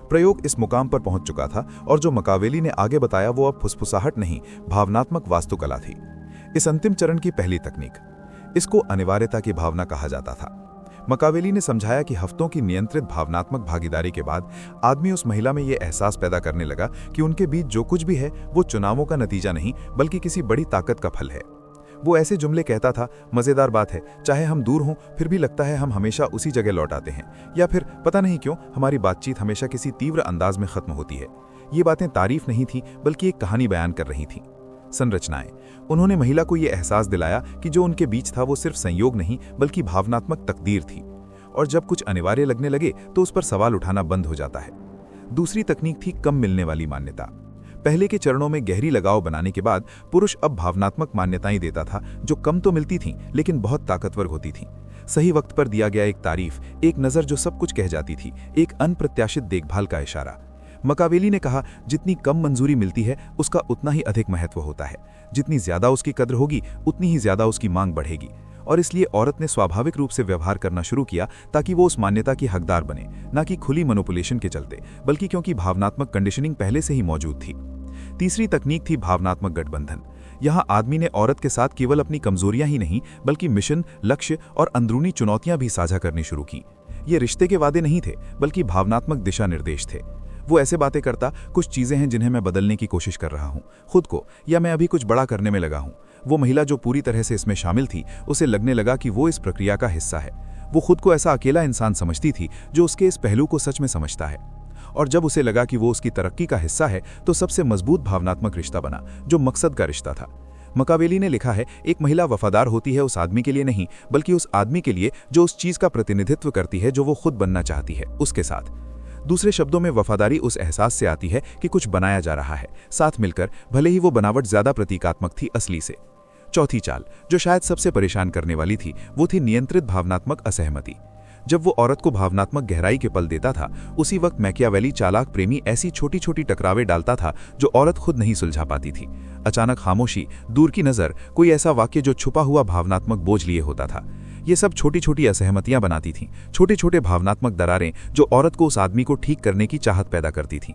प्रयोग इस मुकाम पर पहुंच चुका था, और जो मकावेली ने आगे बताया वो अब फुसफुसाहट नहीं, भावनात्मक वास्तुकला थी। इस अंतिम चरण की पहली तकनीक, इसको अनिवार्यता की भावना कहा जाता था। मकावेली ने समझाया कि हफ्तों की नियंत्रित भावनात्मक भागीदारी के बाद आदमी उस महिला में ये एहसास पैदा करने लगा कि उनके बीच जो कुछ भी है वो चुनावों का नतीजा नहीं, बल्कि किसी बड़ी ताकत का फल है। वो ऐसे जुमले कहता था, मजेदार बात है, चाहे हम दूर हों फिर भी लगता है हम हमेशा उसी जगह लौट आते हैं, या फिर पता नहीं क्यों हमारी बातचीत हमेशा किसी तीव्र अंदाज में खत्म होती है। ये बातें तारीफ नहीं थी, बल्कि एक कहानी बयान कर रही थीं। संरचनाएं, उन्होंने महिला को यह एहसास दिलाया कि जो उनके बीच था वो सिर्फ संयोग नहीं, बल्कि भावनात्मक तकदीर थी, और जब कुछ अनिवार्य लगने लगे तो उस पर सवाल उठाना बंद हो जाता है। दूसरी तकनीक थी कम मिलने वाली मान्यता। पहले के चरणों में गहरी लगाव बनाने के बाद पुरुष अब भावनात्मक मान्यताएं देता था जो कम तो मिलती थीं, लेकिन बहुत ताकतवर होती थीं। सही वक्त पर दिया गया एक तारीफ, एक नज़र जो सब कुछ कह जाती थी, एक अनप्रत्याशित देखभाल का इशारा। मकावेली ने कहा, जितनी कम मंजूरी मिलती है उसका उतना ही अधिक महत्व होता है। जितनी ज्यादा उसकी कद्र होगी उतनी ही ज्यादा उसकी मांग बढ़ेगी, और इसलिए औरत ने स्वाभाविक रूप से व्यवहार करना शुरू किया ताकि वो उस मान्यता की हकदार बने, न कि खुली मैनिपुलेशन के चलते, बल्कि क्योंकि भावनात्मक कंडीशनिंग पहले से ही मौजूद थी। तीसरी तकनीक थी भावनात्मक गठबंधन। यहाँ आदमी ने औरत के साथ केवल अपनी कमजोरियां ही नहीं, बल्कि मिशन, लक्ष्य और अंदरूनी चुनौतियां भी साझा करनी शुरू की। ये रिश्ते के वादे नहीं थे, बल्कि भावनात्मक दिशा निर्देश थे। वो ऐसे बातें करता, कुछ चीजें हैं जिन्हें मैं बदलने की कोशिश कर रहा हूँ, खुद को, या मैं अभी कुछ बड़ा करने में लगा हूँ। वो महिला जो पूरी तरह से इसमें शामिल थी, उसे लगने लगा कि वो इस प्रक्रिया का हिस्सा है। वो खुद को ऐसा अकेला इंसान समझती थी जो उसके इस पहलू को सच में समझता है। और जब उसे लगा कि वो उसकी तरक्की का हिस्सा है तो सबसे मजबूत भावनात्मक रिश्ता बना, जो मकसद का रिश्ता था। मकावेली ने लिखा है, एक महिला वफादार होती है उस आदमी के लिए नहीं, बल्कि उस आदमी के लिए जो उस चीज का प्रतिनिधित्व करती है जो वो खुद बनना चाहती है, उसके साथ। दूसरे शब्दों में वफादारी उस एहसास से आती है कि कुछ बनाया जा रहा है साथ मिलकर, भले ही वो बनावट ज्यादा प्रतीकात्मक थी असली से। चौथी चाल, जो शायद सबसे परेशान करने वाली थी, वो थी नियंत्रित भावनात्मक असहमति। जब वो औरत को भावनात्मक गहराई के पल देता था, उसी वक्त मैकियावेली चालाक प्रेमी ऐसी छोटी छोटी टकरावें डालता था जो औरत खुद नहीं सुलझा पाती थी। अचानक खामोशी, दूर की नजर, कोई ऐसा वाक्य जो छुपा हुआ भावनात्मक बोझ लिए होता था। ये सब छोटी छोटी असहमतियां बनाती थीं, छोटे छोटे भावनात्मक दरारें जो औरत को उस आदमी को ठीक करने की चाहत पैदा करती थीं।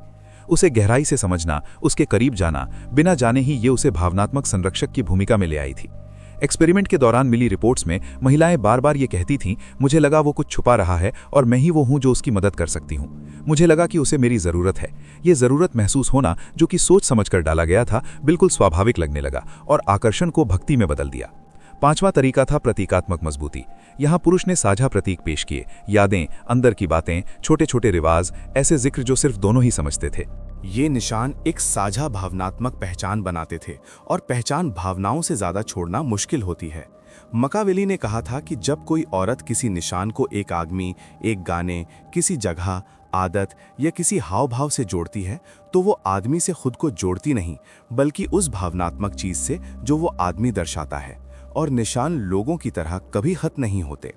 उसे गहराई से समझना, उसके करीब जाना, बिना जाने ही ये उसे भावनात्मक संरक्षक की भूमिका में ले आई थी। एक्सपेरिमेंट के दौरान मिली रिपोर्ट्स में महिलाएं बार बार ये कहती थीं, मुझे लगा वो कुछ छुपा रहा है और मैं ही वो हूं जो उसकी मदद कर सकती हूं। मुझे लगा कि उसे मेरी जरूरत है। ये जरूरत महसूस होना, जो कि सोच समझकर डाला गया था, बिल्कुल स्वाभाविक लगने लगा और आकर्षण को भक्ति में बदल दिया। पांचवा तरीका था प्रतीकात्मक मजबूती। यहाँ पुरुष ने साझा प्रतीक पेश किए, यादें, अंदर की बातें, छोटे छोटे रिवाज, ऐसे जिक्र जो सिर्फ दोनों ही समझते थे। ये निशान एक साझा भावनात्मक पहचान बनाते थे और पहचान भावनाओं से ज्यादा छोड़ना मुश्किल होती है। मकावेली ने कहा था कि जब कोई औरत किसी निशान को एक आदमी, एक गाने, किसी जगह, आदत या किसी हाव भाव से जोड़ती है, तो वो आदमी से खुद को जोड़ती नहीं, बल्कि उस भावनात्मक चीज से जो वो आदमी दर्शाता है। और निशान लोगों की तरह कभी खत्म नहीं होते।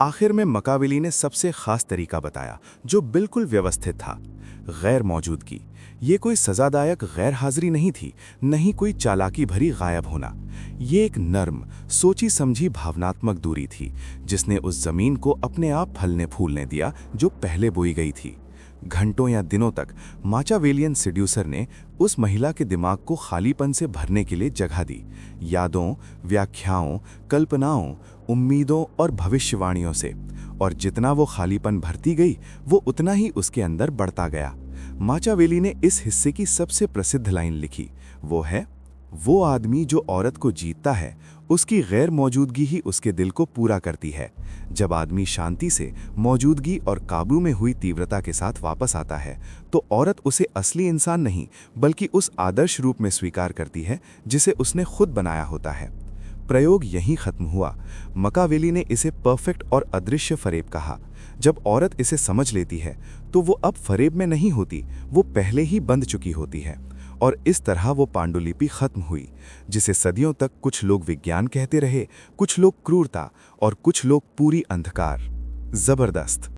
आखिर में मकावेली ने सबसे खास तरीका बताया जो बिल्कुल व्यवस्थित था, गैर मौजूदगी। ये कोई सजादायक गैर हाजिरी नहीं थी, नहीं कोई चालाकी भरी गायब होना। ये एक नर्म, सोची समझी भावनात्मक दूरी थी जिसने उस जमीन को अपने आप फलने फूलने दिया जो पहले बोई गई थी। घंटों या दिनों तक माचावेलियन सेड्यूसर ने उस महिला के दिमाग को खालीपन से भरने के लिए जगह दी, यादों, व्याख्याओं, कल्पनाओं, उम्मीदों और भविष्यवाणियों से। और जितना वो खालीपन भरती गई, वो उतना ही उसके अंदर बढ़ता गया। माचावेली ने इस हिस्से की सबसे प्रसिद्ध लाइन लिखी, वो है, वो आदमी जो औरत को जीतता है, उसकी गैर मौजूदगी ही उसके दिल को पूरा करती है। जब आदमी शांति से, मौजूदगी और काबू में हुई तीव्रता के साथ वापस आता है, तो औरत उसे असली इंसान नहीं, बल्कि उस आदर्श रूप में स्वीकार करती है जिसे उसने खुद बनाया होता है। प्रयोग यहीं खत्म हुआ। मकावेली ने इसे परफेक्ट और अदृश्य फरेब कहा। जब औरत इसे समझ लेती है, तो वो अब फरेब में नहीं होती, वो पहले ही बंध चुकी होती है। और इस तरह वो पांडुलिपि खत्म हुई, जिसे सदियों तक कुछ लोग विज्ञान कहते रहे, कुछ लोग क्रूरता और कुछ लोग पूरी अंधकार। जबरदस्त।